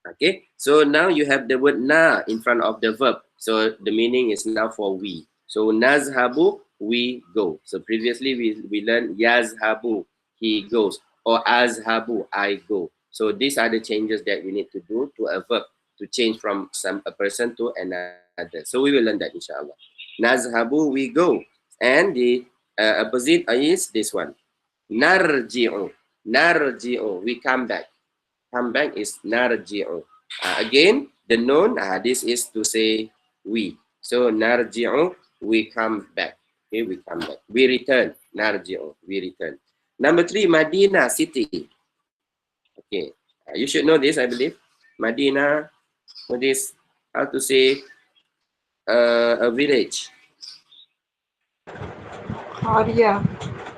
Okay, so now you have the word na in front of the verb. So the meaning is now for we. So nazhabu, we go. So previously we learned yazhabu, he goes, or azhabu, I go. So these are the changes that we need to do to a verb to change from a person to another. So we will learn that inshallah. Nazhabu, we go. And the opposite is this one. Narji'u. Narji'u, we come back. Come back is narji'u. Again, the noun, this is to say we. So narji'u, we come back. Okay, we come back. We return. Narji'u, we return. Number 3, Madinah, city. Okay, you should know this, I believe. Madinah, what is, how to say, a village. Qarya.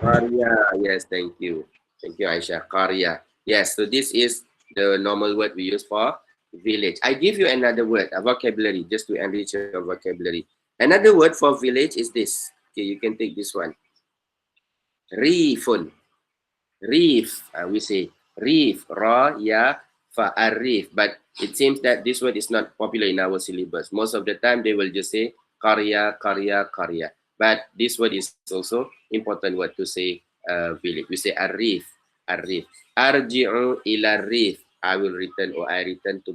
Qarya, yes, thank you. Thank you, Aisha. Qarya. Yes, so this is the normal word we use for village. I give you another word, a vocabulary, just to enrich your vocabulary. Another word for village is this. Okay, you can take this one. Reefun. Reef, we say reef, ra, ya, fa, arif. But it seems that this word is not popular in our syllabus. Most of the time, they will just say qarya, qarya, qarya. But this word is also important word to say village. We say arif, arif. Arji'u ila rif. I will return, or I return to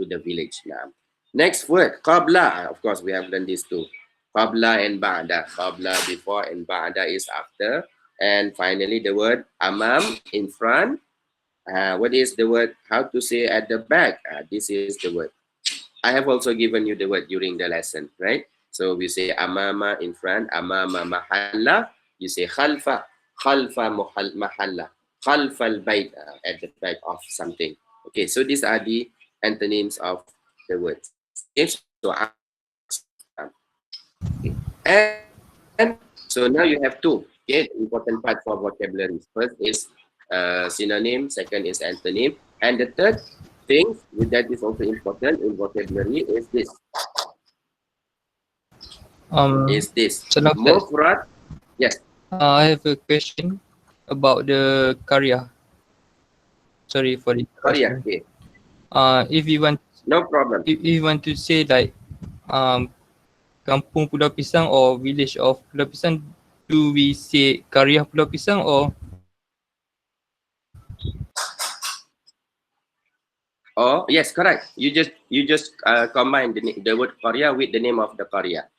the village now. Next word, qabla. Of course, we have done this too. Qabla and ba'da. Qabla before and ba'da is after. And finally, the word amam, in front. What is the word? How to say at the back? This is the word. I have also given you the word during the lesson, right? So we say amama, in front. Amama mahalla. You say khalfa. Khalfa mahalla. Khalfa al-bayt, at the back of something. Okay, so these are the antonyms of the words. Okay, so and so now you have two. Okay, important part for vocabulary. First is synonym, second is antonym, and the third thing that is also important in vocabulary is this. Salam, Ustaz. Mufrad. Yes. I have a question about the karya. Sorry for the Qarya. question. Okay. If you want, No problem. if you want to say like Kampung Pulau Pisang or village of Pulau Pisang, do we say Karya Pulau Pisang or? Oh yes, correct. You just combine the word Qarya with the name of the Qarya.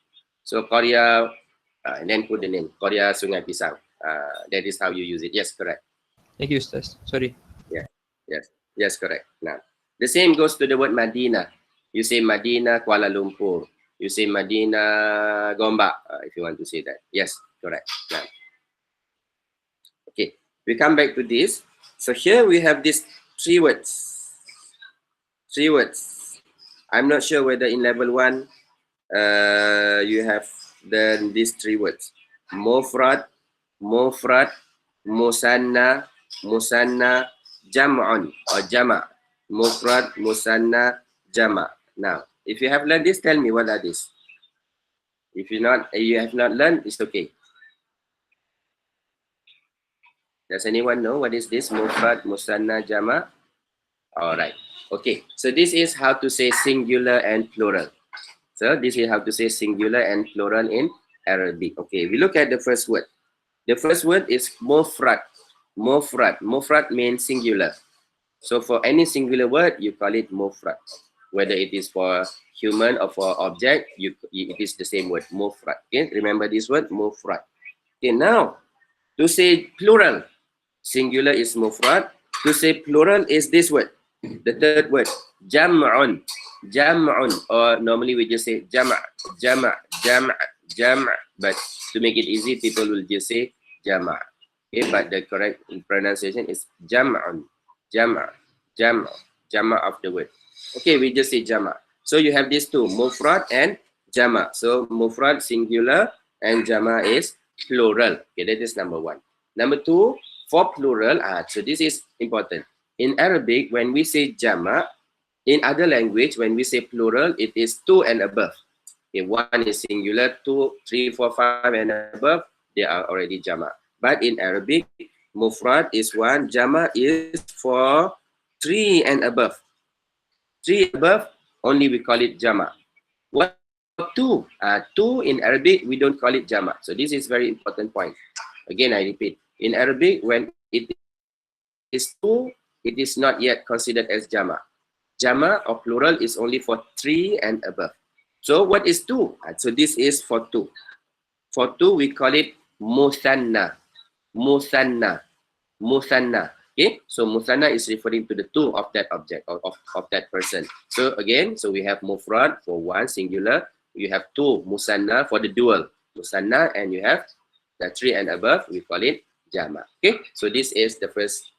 So Qarya, and then put the name Qarya Sungai Pisang. That is how you use it. Yes, correct. Thank you, Ustaz. Sorry. Yes, correct. Now, the same goes to the word Madinah. You say Madinah Kuala Lumpur. You say Madinah Gombak, if you want to say that. Yes, correct. Now, okay, we come back to this. So here we have these three words. Three words. I'm not sure whether in level 1 you have done these three words. Mufrad, Mufrad, Musanna, Jam'un or Jama'. Mufrad, Musanna, Jama'. Now, If you have learned this, tell me what are these. If you have not learned, it's okay. Does anyone know what is this? Mufrad, musanna, jama? All right. Okay. So this is how to say singular and plural. So this is how to say singular and plural in Arabic. Okay. We look at the first word. The first word is mufrad. Mufrad. Mufrad means singular. So for any singular word, you call it mufrad. Whether it is for human or for object, it is the same word, mufrad. Okay. Remember this word, mufrad. Okay. Now, to say plural, singular is mufrad. To say plural is this word, the third word, jam'un. Jam'un, or normally we just say jama', jama', jama', jama'. But to make it easy, people will just say jama'. Okay, but the correct pronunciation is jam'un, jama', jama', jama' of the word. Okay, we just say jama'. So you have these two, mufrad and jama'. So mufrad singular and jama' is plural. Okay, that is number one. Number two, for plural, so this is important. In Arabic, when we say jama', in other language, when we say plural, it is two and above. Okay, one is singular, 2, 3, 4, 5 and above, they are already jama'. But in Arabic, mufrad is 1, jama' is for 3 and above. 3 and above, only we call it jama'. What 2? 2 in Arabic, we don't call it jama'. So this is very important point. Again, I repeat. In Arabic, when it is 2, it is not yet considered as jama'. Jama' or plural is only for 3 and above. So what is 2? So this is for 2. For 2, we call it musanna. Musanna. Musanna. Okay, so musanna is referring to the 2 of that object, of that person. So again, so we have mufrad for 1, singular. You have 2, musanna for the dual, musanna, and you have the 3 and above, we call it jama'. Okay, so this is the first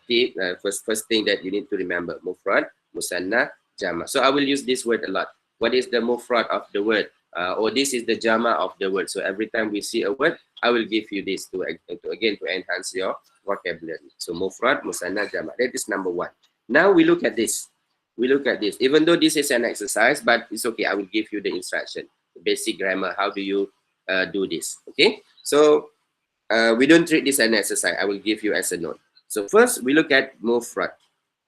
tip, first thing that you need to remember: mufrad, musanna, jama'. So I will use this word a lot. What is the mufrad of the word? Or this is the jama' of the word. So every time we see a word, I will give you this to enhance your vocabulary. So mufrad, musanna, jama'. That is number one. Now we look at this. We look at this. Even though this is an exercise, but it's okay. I will give you the instruction, the basic grammar. How do you do this? Okay. So we don't treat this as an exercise. I will give you as a note. So first we look at mufrad.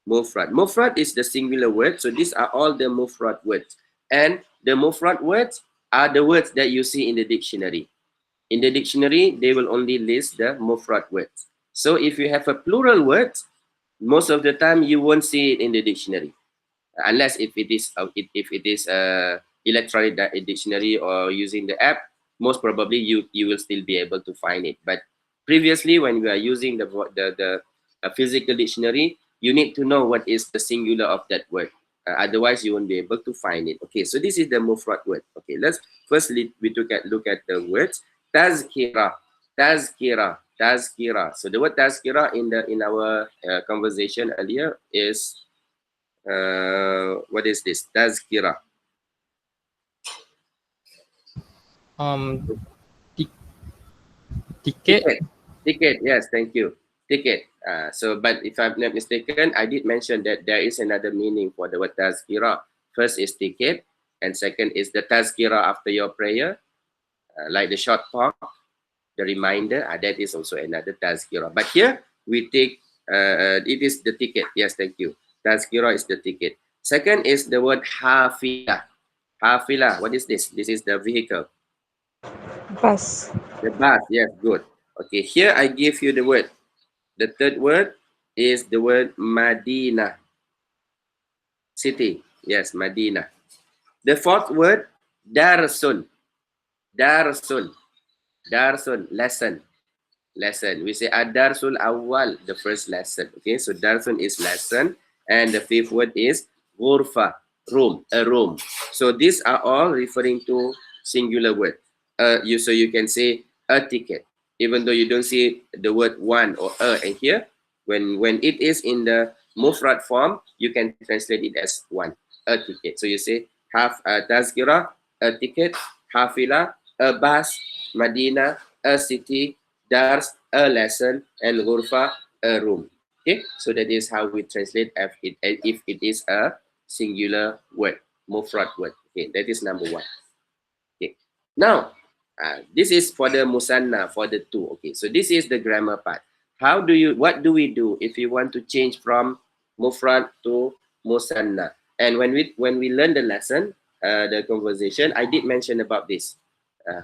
Mufrad. Mufrad is the singular word. So these are all the mufrad words. And the mufrad words are the words that you see in the dictionary. In the dictionary, they will only list the mufrad words. So if you have a plural word, most of the time you won't see it in the dictionary, unless if it is electronic dictionary or using the app. Most probably you will still be able to find it. But previously, when we are using the physical dictionary, you need to know what is the singular of that word. Otherwise, you won't be able to find it. Okay, so this is the mufrad word. Okay, let's firstly we look at the words. Tazkira, tazkira, tazkira. So the word tazkira in our conversation earlier is what is this? Tazkira. Ticket. Ticket. Yes, thank you. Ticket. So, but if I'm not mistaken, I did mention that there is another meaning for the word tazkira. First is ticket, and second is the tazkira after your prayer, like the short talk, the reminder. That is also another tazkira. But here we take it is the ticket. Yes, thank you. Tazkira is the ticket. Second is the word hafila. Hafila. What is this? This is the vehicle. Bus. The bus. Yes, good. Okay, here I give you the word. The third word is the word Madinah. City. Yes, Madinah. The fourth word, Darsun. Darsun. Darsun. Lesson. Lesson. We say Ad-Darsul Awwal, the first lesson. Okay, so Darsun is lesson. And the fifth word is Ghurfa. Room. A room. So these are all referring to singular word. So you can say a ticket. Even though you don't see the word one or a in here, when it is in the mufrad form, you can translate it as one, a ticket. So you say tazkira, a ticket, hafila, a bus, Madina, a city, dars, a lesson, and ghurfa, a room. Okay, so that is how we translate if it is a singular word. mufrad word. Okay, that is number one. Okay, now this is for the musanna, for the two. Okay, so this is the grammar part. What do we do if you want to change from mufrad to musanna? And when we learn the lesson, the conversation, I did mention about this.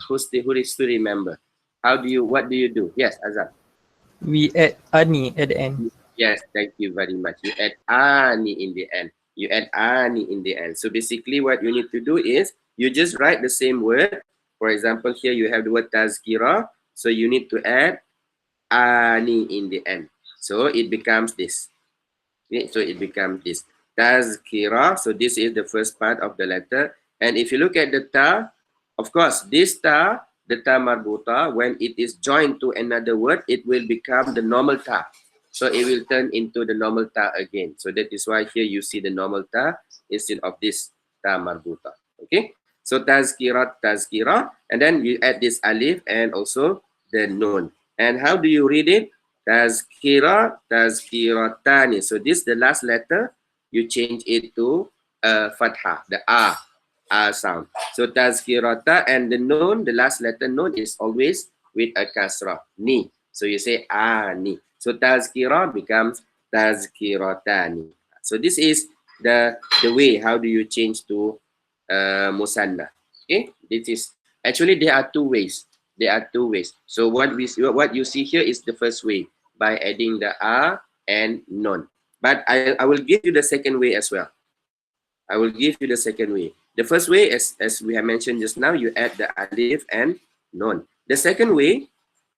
Who is to remember? What do you do? Yes, Azam. We add ani at the end. Yes, thank you very much. You add ani in the end. You add ani in the end. So basically what you need to do is you just write the same word. For example, here you have the word tazkira. So you need to add ani in the end. So it becomes this. Okay, so it becomes this. Tazkira. So this is the first part of the letter. And if you look at the ta, of course, this ta, the ta marbuta, when it is joined to another word, it will become the normal ta. So it will turn into the normal ta again. So that is why here you see the normal ta instead of this ta marbuta. Okay. So tazkira, tazkira, and then you add this alif and also the nun. And how do you read it? Tazkira, tazkiratani. So this, the last letter, you change it to fatha, the a sound. So tazkirata, and the nun, the last letter nun is always with a kasrah, ni. So you say ani. So tazkira becomes tazkiratani. So this is the way how do you change to musanna. Okay, this is actually there are two ways. There are two ways. So what you see here is the first way by adding the a and non. But I will give you the second way as well. I will give you the second way. The first way, as we have mentioned just now, you add the alif and non. The second way,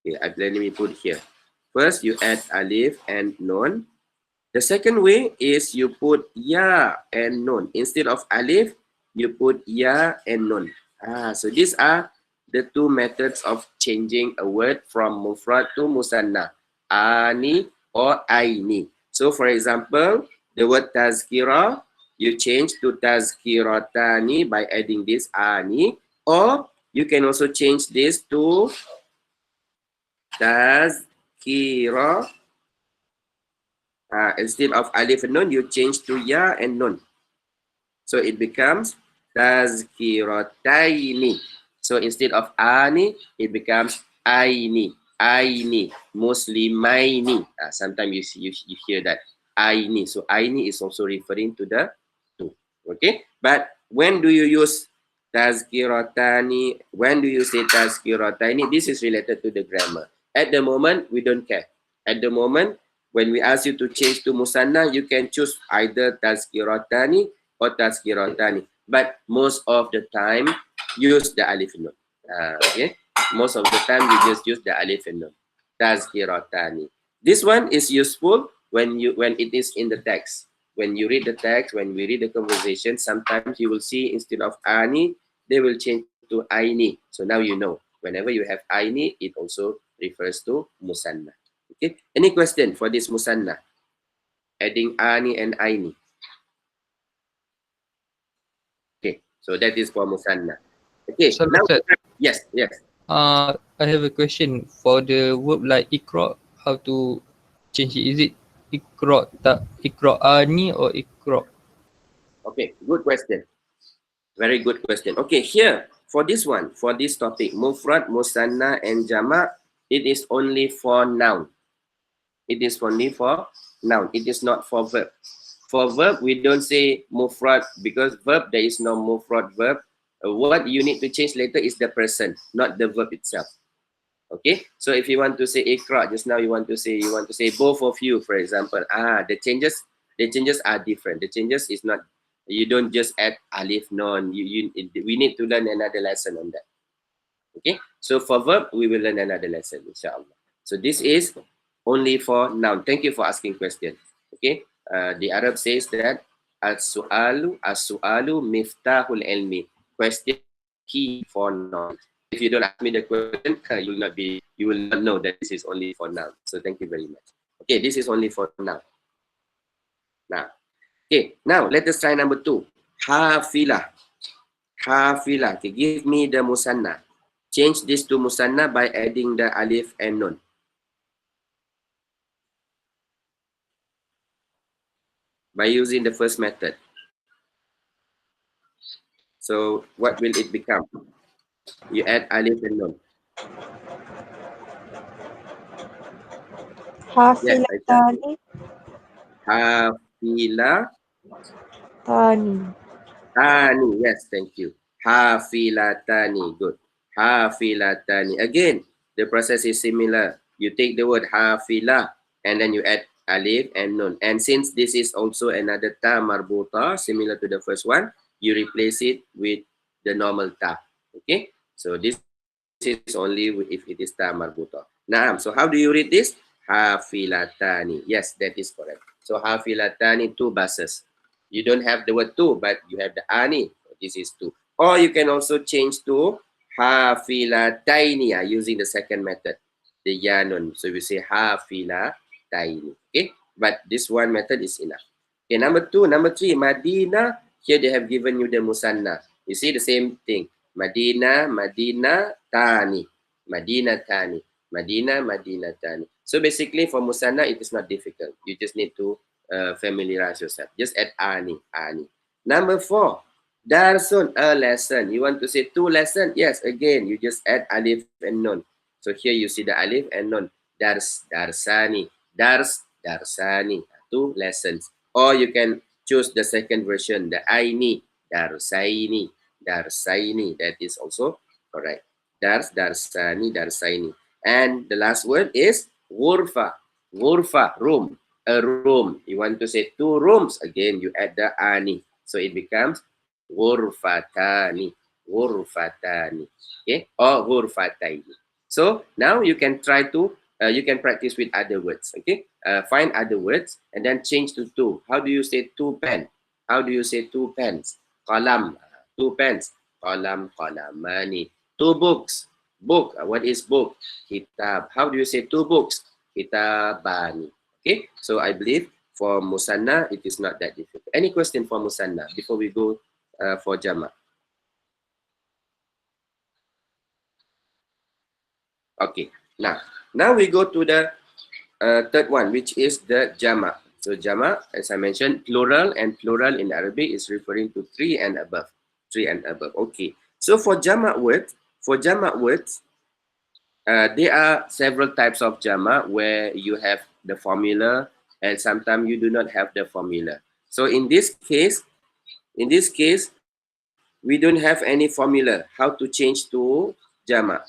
okay, let me put here. First, you add alif and non. The second way is you put ya and nun. Instead of alif, you put ya and nun. So these are the two methods of changing a word from mufrad to musanna. Ani or aini. So for example, the word tazkira, you change to tazkiratani by adding this ani. Or you can also change this to tazkira. Instead of alif and nun, you change to ya and nun. So it becomes tazkirataini. So instead of ani, it becomes aini. Aini. Muslimaini. Sometimes you hear that. Aini. So aini is also referring to the two. Okay? But when do you use tazkiratani? When do you say tazkiratani? This is related to the grammar. At the moment, we don't care. At the moment, when we ask you to change to musanna, you can choose either tazkiratani or tazkiratani. But most of the time, use the alif and nun. Okay? Most of the time, you just use the alif and nun. Tazkiratani. This one is useful when it is in the text. When you read the text, when we read the conversation, sometimes you will see instead of ani, they will change to aini. So now you know. Whenever you have aini, it also refers to musanna. Okay. Any question for this musanna? Adding ani and aini. Okay. So that is for musanna. Okay. So Now, Ustaz, yes. I have a question for the verb like ikra. How to change it? Is it ikra ani or ikra? Okay. Good question. Very good question. Okay. Here for this one, for this topic, mufrad, musanna, and jama, it is only for noun. It is only for noun. It is not for verb. For verb, we don't say mufrad because verb, there is no mufrad verb. What you need to change later is the person, not the verb itself. Okay, so if you want to say ikra, just now you want to say both of you, for example. The changes are different. The changes is not, you don't just add alif non. We need to learn another lesson on that. Okay, so for verb, we will learn another lesson, inshallah. So this is only for noun. Thank you for asking question. Okay, the Arab says that as-su'alu miftahul ilmi. Question key for knowledge. If you don't ask me the question, you will not know that this is only for noun. So thank you very much. Okay, this is only for noun. Now, okay, now let us try number 2. Hafilah. Hafilah. Okay, give me the musanna. Change this to musanna by adding the alif and nun. By using the first method. So what will it become? You add alif and nun. Yes, Aisha. Hafilatani. Hafila Tani. tani. Yes, thank you. Hafilatani. Good. Hafilatani. Again, the process is similar. You take the word hafila and then you add alif and nun. And since this is also another ta marbuta, similar to the first one, you replace it with the normal ta. Okay? So this is only if it is ta marbuta. Naam. So how do you read this? Hafilatani. Yes, that is correct. So hafilatani, two buses. You don't have the word two, but you have the ani. This is two. Or you can also change to hafilataini using the second method, the yanun. So we say hafilataini. Okay, but this one method is enough. Okay, number two, number three, Madinah. Here they have given you the musanna. You see the same thing. Madinah, Madinah, Tani. Madinah, Tani. Madinah, Madinah, Tani. So basically for musanna, it is not difficult. You just need to familiarize yourself. Just add ani, ani. Number four, darsun, a lesson. You want to say two lessons? Yes, again, you just add alif and nun. So here you see the alif and nun. Dars, darsani. Dars, darsani. Two lessons. Or you can choose the second version, the aini, darsaini, darsaini. That is also correct. Dars, darsani, darsaini. And the last word is ghurfa. Ghurfa, room. A room. You want to say two rooms. Again, you add the ani. So it becomes ghurfatani. Ghurfatani. Okay? Or ghurfataini. So now you can try to, you can practice with other words. Okay? Find other words and then change to two. How do you say two pen? How do you say two pens? Qalam. Two pens. Qalam, qalamani. Two books. Book. What is book? Kitab. How do you say two books? Kitabani. Okay, so I believe for musanna it is not that difficult. Any question for musanna before we go for jama? Okay, now we go to the third one, which is the jama. So jama, as I mentioned, plural, and plural in Arabic is referring to three and above. Three and above. Okay, so for jama words, there are several types of jama where you have the formula and sometimes you do not have the formula. So in this case, we don't have any formula how to change to jama.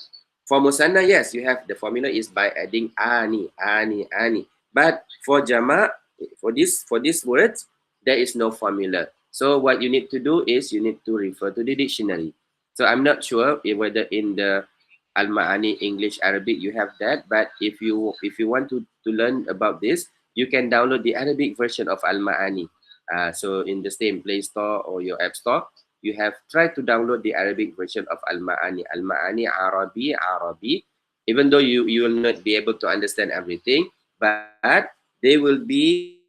For musanna, yes, you have the formula is by adding ani, ani, ani. But for jama, for this words, there is no formula. So what you need to do is you need to refer to the dictionary. So I'm not sure whether in the Al-Ma'ani English Arabic you have that, but if you want to learn about this, you can download the Arabic version of Al-Ma'ani. So in the same Play Store or your App Store, you have tried to download the Arabic version of Al-Ma'ani. Al-Ma'ani Arabi, Arabi. Even though you will not be able to understand everything, but they will be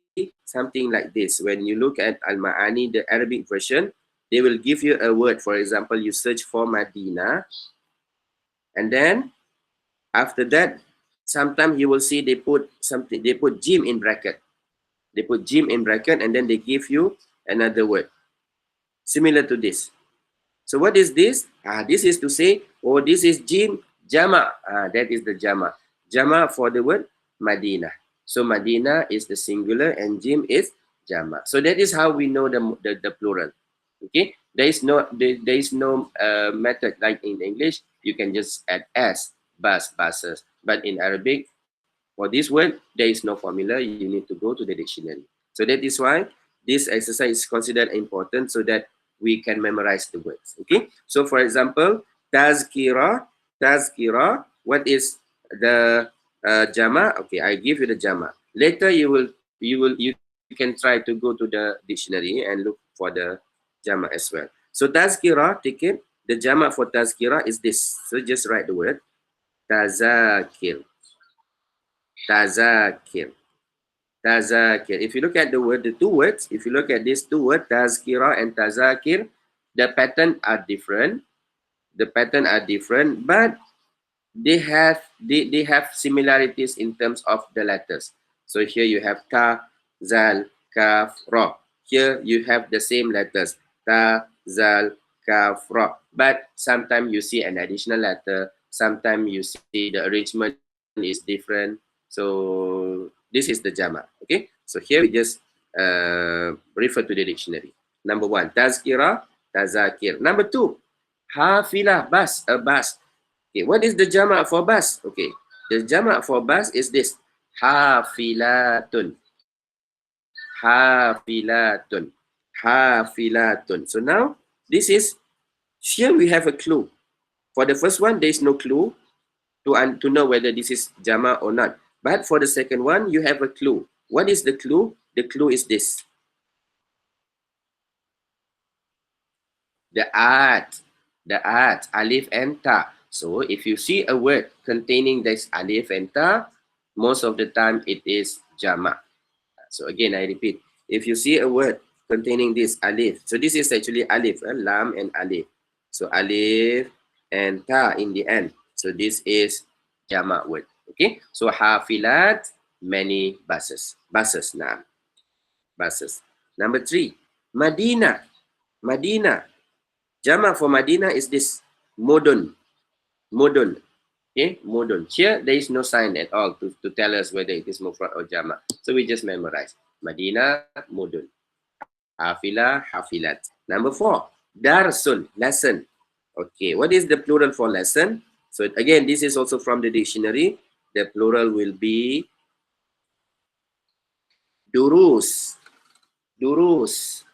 something like this. When you look at Al-Ma'ani, the Arabic version, they will give you a word. For example, you search for Madinah, and then after that, sometimes you will see they put something, they put gym in bracket. They put gym in bracket and then they give you another word similar to this. So what is this? This is to say, oh, this is jim jama. That is the jama. Jama for the word Madinah. So Madinah is the singular and jim is jama. So that is how we know the plural. Okay, there is no method like in English. You can just add s, bus, buses. But in Arabic, for this word, there is no formula. You need to go to the dictionary. So that is why this exercise is considered important so that we can memorize the words. Okay. So for example, tazkira, what is the jama? Okay, I give you the jama. Later you can try to go to the dictionary and look for the jama as well. So tazkira, take it. The jama for tazkira is this. So just write the word tazakir. Tazakir. Tazakir. If you look at the word, the two words, if you look at these two words, tazkira and tazakir, the pattern are different. The pattern are different, but they have similarities in terms of the letters. So here you have ta, zal, kaf, ra. Here you have the same letters. Ta, zal, kaf, ra. But sometimes you see an additional letter. Sometimes you see the arrangement is different. So this is the jama. Okay. So here we just refer to the dictionary. Number one, tazkira, tazakir. Number two, hafilah, bus, a bus. Okay, what is the jama for bus? Okay, the jama for bus is this, hafilatun, hafilatun, hafilatun. So now this is, here we have a clue. For the first one, there is no clue to know whether this is jama or not. But for the second one, you have a clue. What is the clue? The clue is this. The art, alif and ta. So if you see a word containing this alif and ta, most of the time it is jama. So again, I repeat, if you see a word containing this alif, so this is actually alif, lam and alif. So alif and ta in the end. So this is jama word. Okay, so hafilat, many buses. Buses now. Buses. Number three, Madinah. Madinah. Jama for Madinah is this, modun. Modun. Okay, modun. Here there is no sign at all to tell us whether it is mufrad or jama. So we just memorize. Madinah, modun. Hafilah, hafilat. Number four, darsun, lesson. Okay, what is the plural for lesson? So again, this is also from the dictionary. The plural will be durus. Durus.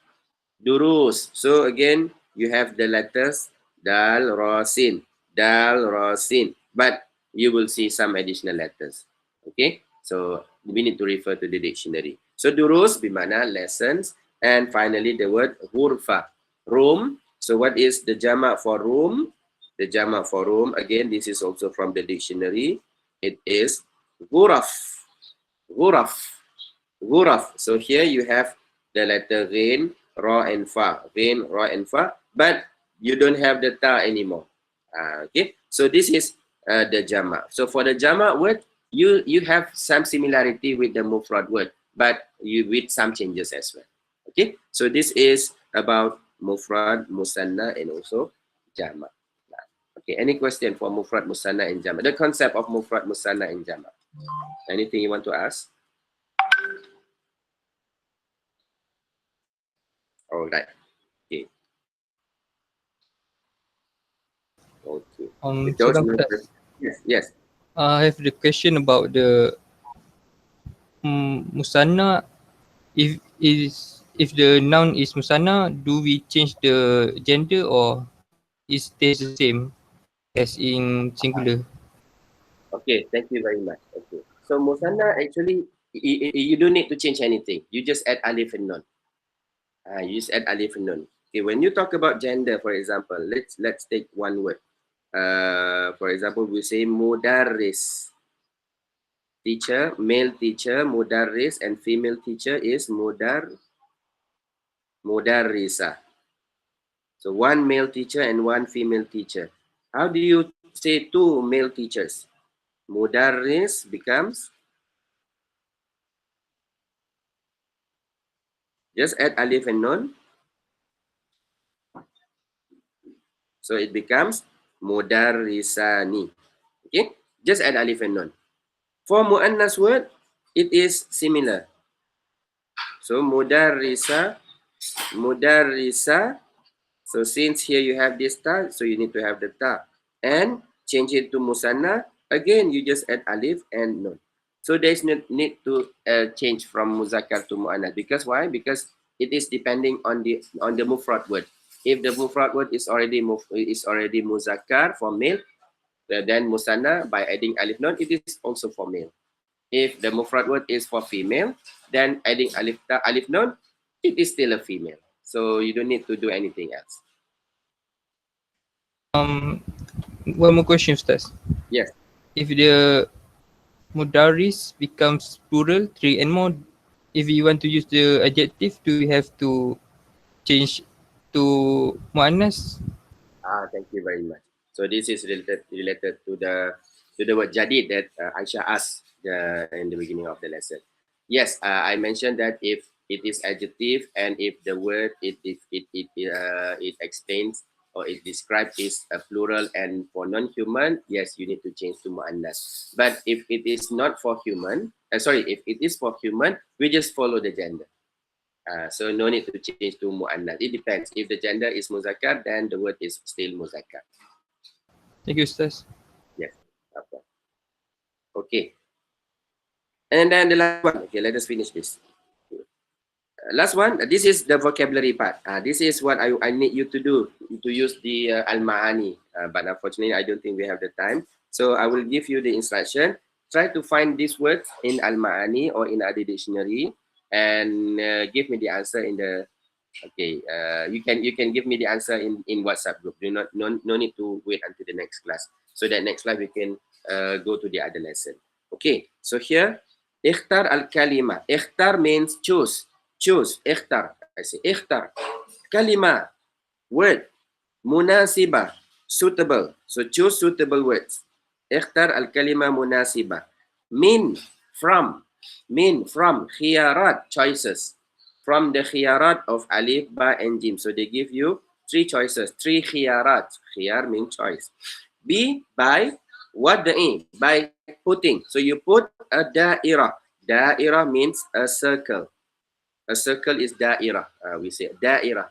Durus. So again, you have the letters dal, ra, sin. Dal, ra, sin. But you will see some additional letters. Okay, so we need to refer to the dictionary. So durus bimana lessons, and finally the word hurfa, room. So what is the jama for room? The jama for room, again, this is also from the dictionary. It is ghuraf. Ghuraf. Ghuraf. So here you have the letter ghain, ra and fa. Ghain, ra and fa. But you don't have the ta anymore. Okay. So this is the jama. So for the jama word, you have some similarity with the mufrad word, but you with some changes as well. Okay. So this is about mufrad, musanna, and also jama. Okay. Any question for mufrad, musanna, and jama? The concept of mufrad, musanna, and jama. Anything you want to ask? All right. Okay. Okay. Those Salam numbers. Ustaz. Yes. Yes. I have the question about the musanna. If the noun is musanna, do we change the gender or it stays the same as in singular? Okay. Thank you very much. Okay. So musanna actually you don't need to change anything. You just add alif and nun. You just add alif and nun. Okay. When you talk about gender, for example, let's take one word. For example, we say mudarris. Teacher, male teacher, mudarris, and female teacher is mudarrisa. So one male teacher and one female teacher. How do you say two male teachers? Mudarris becomes, just add alif and nun. So it becomes mudarrisani. Okay, just add alif and nun. For muannas word, it is similar. So mudarrisa, mudarrisa. So since here you have this ta, so you need to have the ta. And change it to musanna. Again, you just add alif and nun. So there is no need to change from muzakkar to muannas. Because why? Because it is depending on the mufrad word. If the mufrad word is already muzakkar for male, then musanna by adding alif nun, it is also for male. If the mufrad word is for female, then adding alif nun, it is still a female. So you don't need to do anything else. One more question, Ustaz. Yes. If the mudaris becomes plural, three and more, if we want to use the adjective, do we have to change to muannas? Thank you very much. So this is related to the word jadid that Aisha asked in the beginning of the lesson. Yes, I mentioned that if it is adjective and if the word it explains or it describes is a plural, and for non-human, yes, you need to change to muannas. But if it is not for human, if it is for human, we just follow the gender. So no need to change to muannas. It depends. If the gender is muzakkar, then the word is still muzakkar. Thank you, Ustaz. Yes. Okay. And then the last one. Okay, let us finish this. Last one, this is the vocabulary part. This is what I need you to do to use the al-ma'ani. But unfortunately, I don't think we have the time. So I will give you the instruction. Try to find these words in al-ma'ani or in other dictionary and give me the answer in the, okay, you can give me the answer in WhatsApp group. No need to wait until the next class. So that next class we can go to the other lesson. Okay, so here, ikhtar al-kalima. Ikhtar means choose. Choose, ikhtar. I say ikhtar. Kalima, word. Munasiba, suitable. So choose suitable words. Ikhtar al-kalima munasiba. Min, from. Min, from. Khiyarat, choices. From the khiyarat of alif, ba, and jim. So they give you 3 choices. 3 khiyarat. Khiyar means choice. B, by what the A? By putting. So you put a da'irah. Da'irah means a circle. A circle is da'irah. We say da'irah.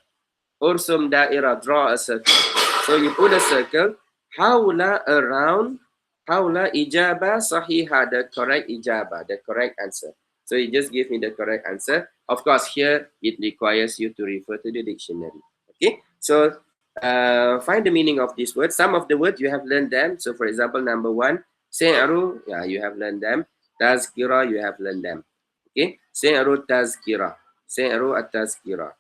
Ursum da'irah, draw a circle. So you put a circle. Hawla, around. Hawla ijabah sahiha, the correct ijabah, the correct answer. So you just give me the correct answer. Of course, here it requires you to refer to the dictionary. Okay, so find the meaning of this word. Some of the words you have learned them. So for example, number 1, se'ru, yeah, you have learned them. Tazkira, you have learned them. Okay, se'ru tazkira. Se'ru at-tazkira.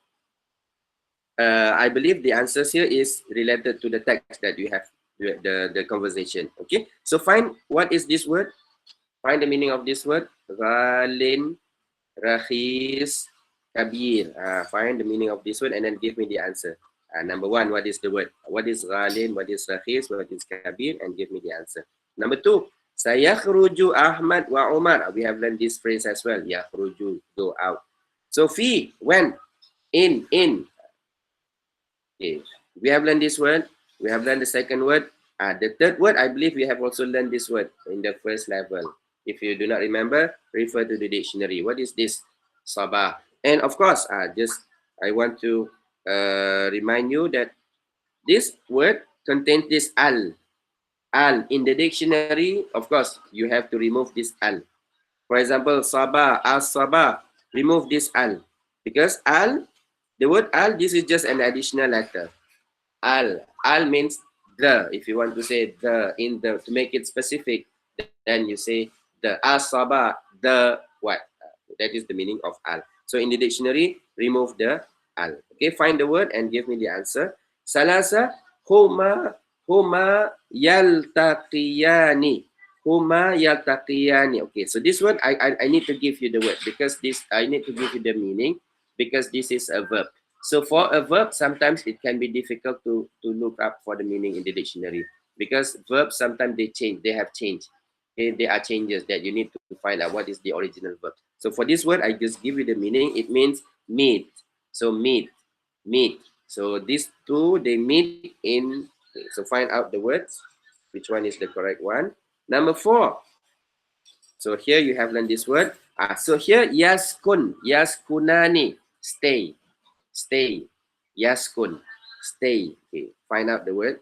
I believe the answers here is related to the text that you have, the conversation. Okay, so find what is this word. Find the meaning of this word. Ghalin, rakhis, kabir. Find the meaning of this word and then give me the answer. Number 1, what is the word? What is ghalin? What is rakhis? What is kabir? And give me the answer. Number 2, sayakhruju Ahmad wa Umar. We have learned this phrase as well. Yakhruju, go out. So fi, when? In. Okay, we have learned this word. We have learned the second word. The third word, I believe we have also learned this word in the first level. If you do not remember, refer to the dictionary. What is this? Sabah. And of course, I want to remind you that this word contains this al. Al in the dictionary, of course, you have to remove this al. For example, sabah, as-sabah, remove this al. Because al, the word al, this is just an additional letter. Al means the. If you want to say the in the, to make it specific, then you say the. As-sabah, the what? That is the meaning of al. So in the dictionary, remove the al. Okay, find the word and give me the answer. Salasa, huma yaltaqiyani. Huma yaltaqiyani. Okay, so this word I need to give you the word because this I need to give you the meaning because this is a verb. So for a verb, sometimes it can be difficult to look up for the meaning in the dictionary because verbs sometimes they change, they have changed. Okay, there are changes that you need to find out what is the original verb. So for this word, I just give you the meaning. It means meet. So meet. So these two, they meet in. Okay, so find out the words. Which one is the correct one? Number 4. So here you have learned this word. So here yaskunani, stay. Yaskun, stay. Okay, find out the word.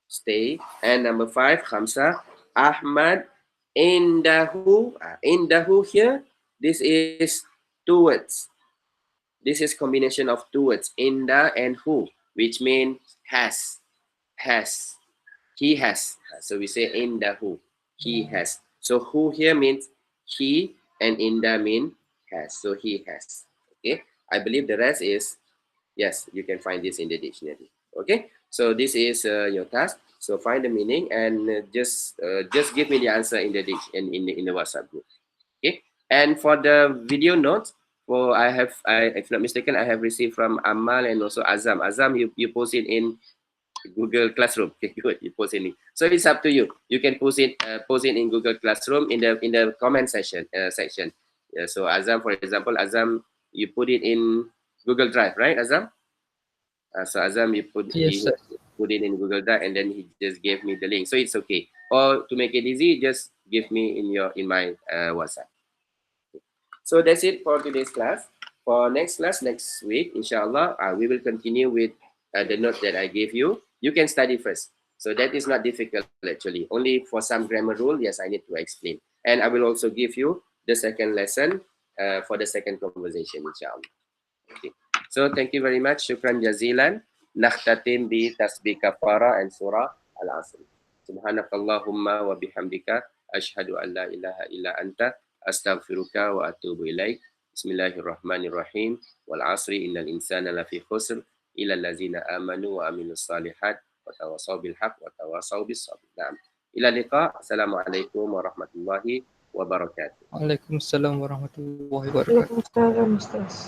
Stay. And number 5, khamsa, Ahmad indahu. Indahu here, this is 2 words. This is combination of 2 words, inda and hu, which means has. He has. So we say indahu, he has. So who here means he and inda mean has. So he has. Okay, I believe the rest is, yes, you can find this in the dictionary. Okay, so this is your task. So find the meaning and just give me the answer in the in the WhatsApp group. Okay, and for the video notes, if not mistaken, I have received from Amal and also Azam. Azam, you post it in Google Classroom. Okay, good. You post it. So it's up to you. You can post it in Google Classroom in the comment section. So Azam, for example, Azam, you put it in Google Drive, right, Azam? So Azam, you put Yes, sir. put it in Google Doc, and then he just gave me the link, so it's okay. Or to make it easy, just give me in my WhatsApp. So that's it for today's class. For next class next week, inshallah, we will continue with the note that I gave you. You can study first. So that is not difficult actually. Only for some grammar rule, yes, I need to explain. And I will also give you the second lesson for the second conversation, inshallah. Okay. So thank you very much. Shukran jazilan. Nakhtatim bi tasbih kafara and surah al-asr. Subhanakallahumma wa bihamdika ashhadu an la ilaha illa anta astaghfiruka wa atubu ilaik. Bismillahirrahmanirrahim. Wal asri innal insana lafi khusr illa allazina amanu wa amilus salihat wa tawasaw bil haqq wa tawasaw bis sabr. Naam. Ila liqa. Assalamualaikum warahmatullahi wabarakatuh. Waalaikumsalam warahmatullahi wabarakatuh. Waalaikumsalam, Ustaz.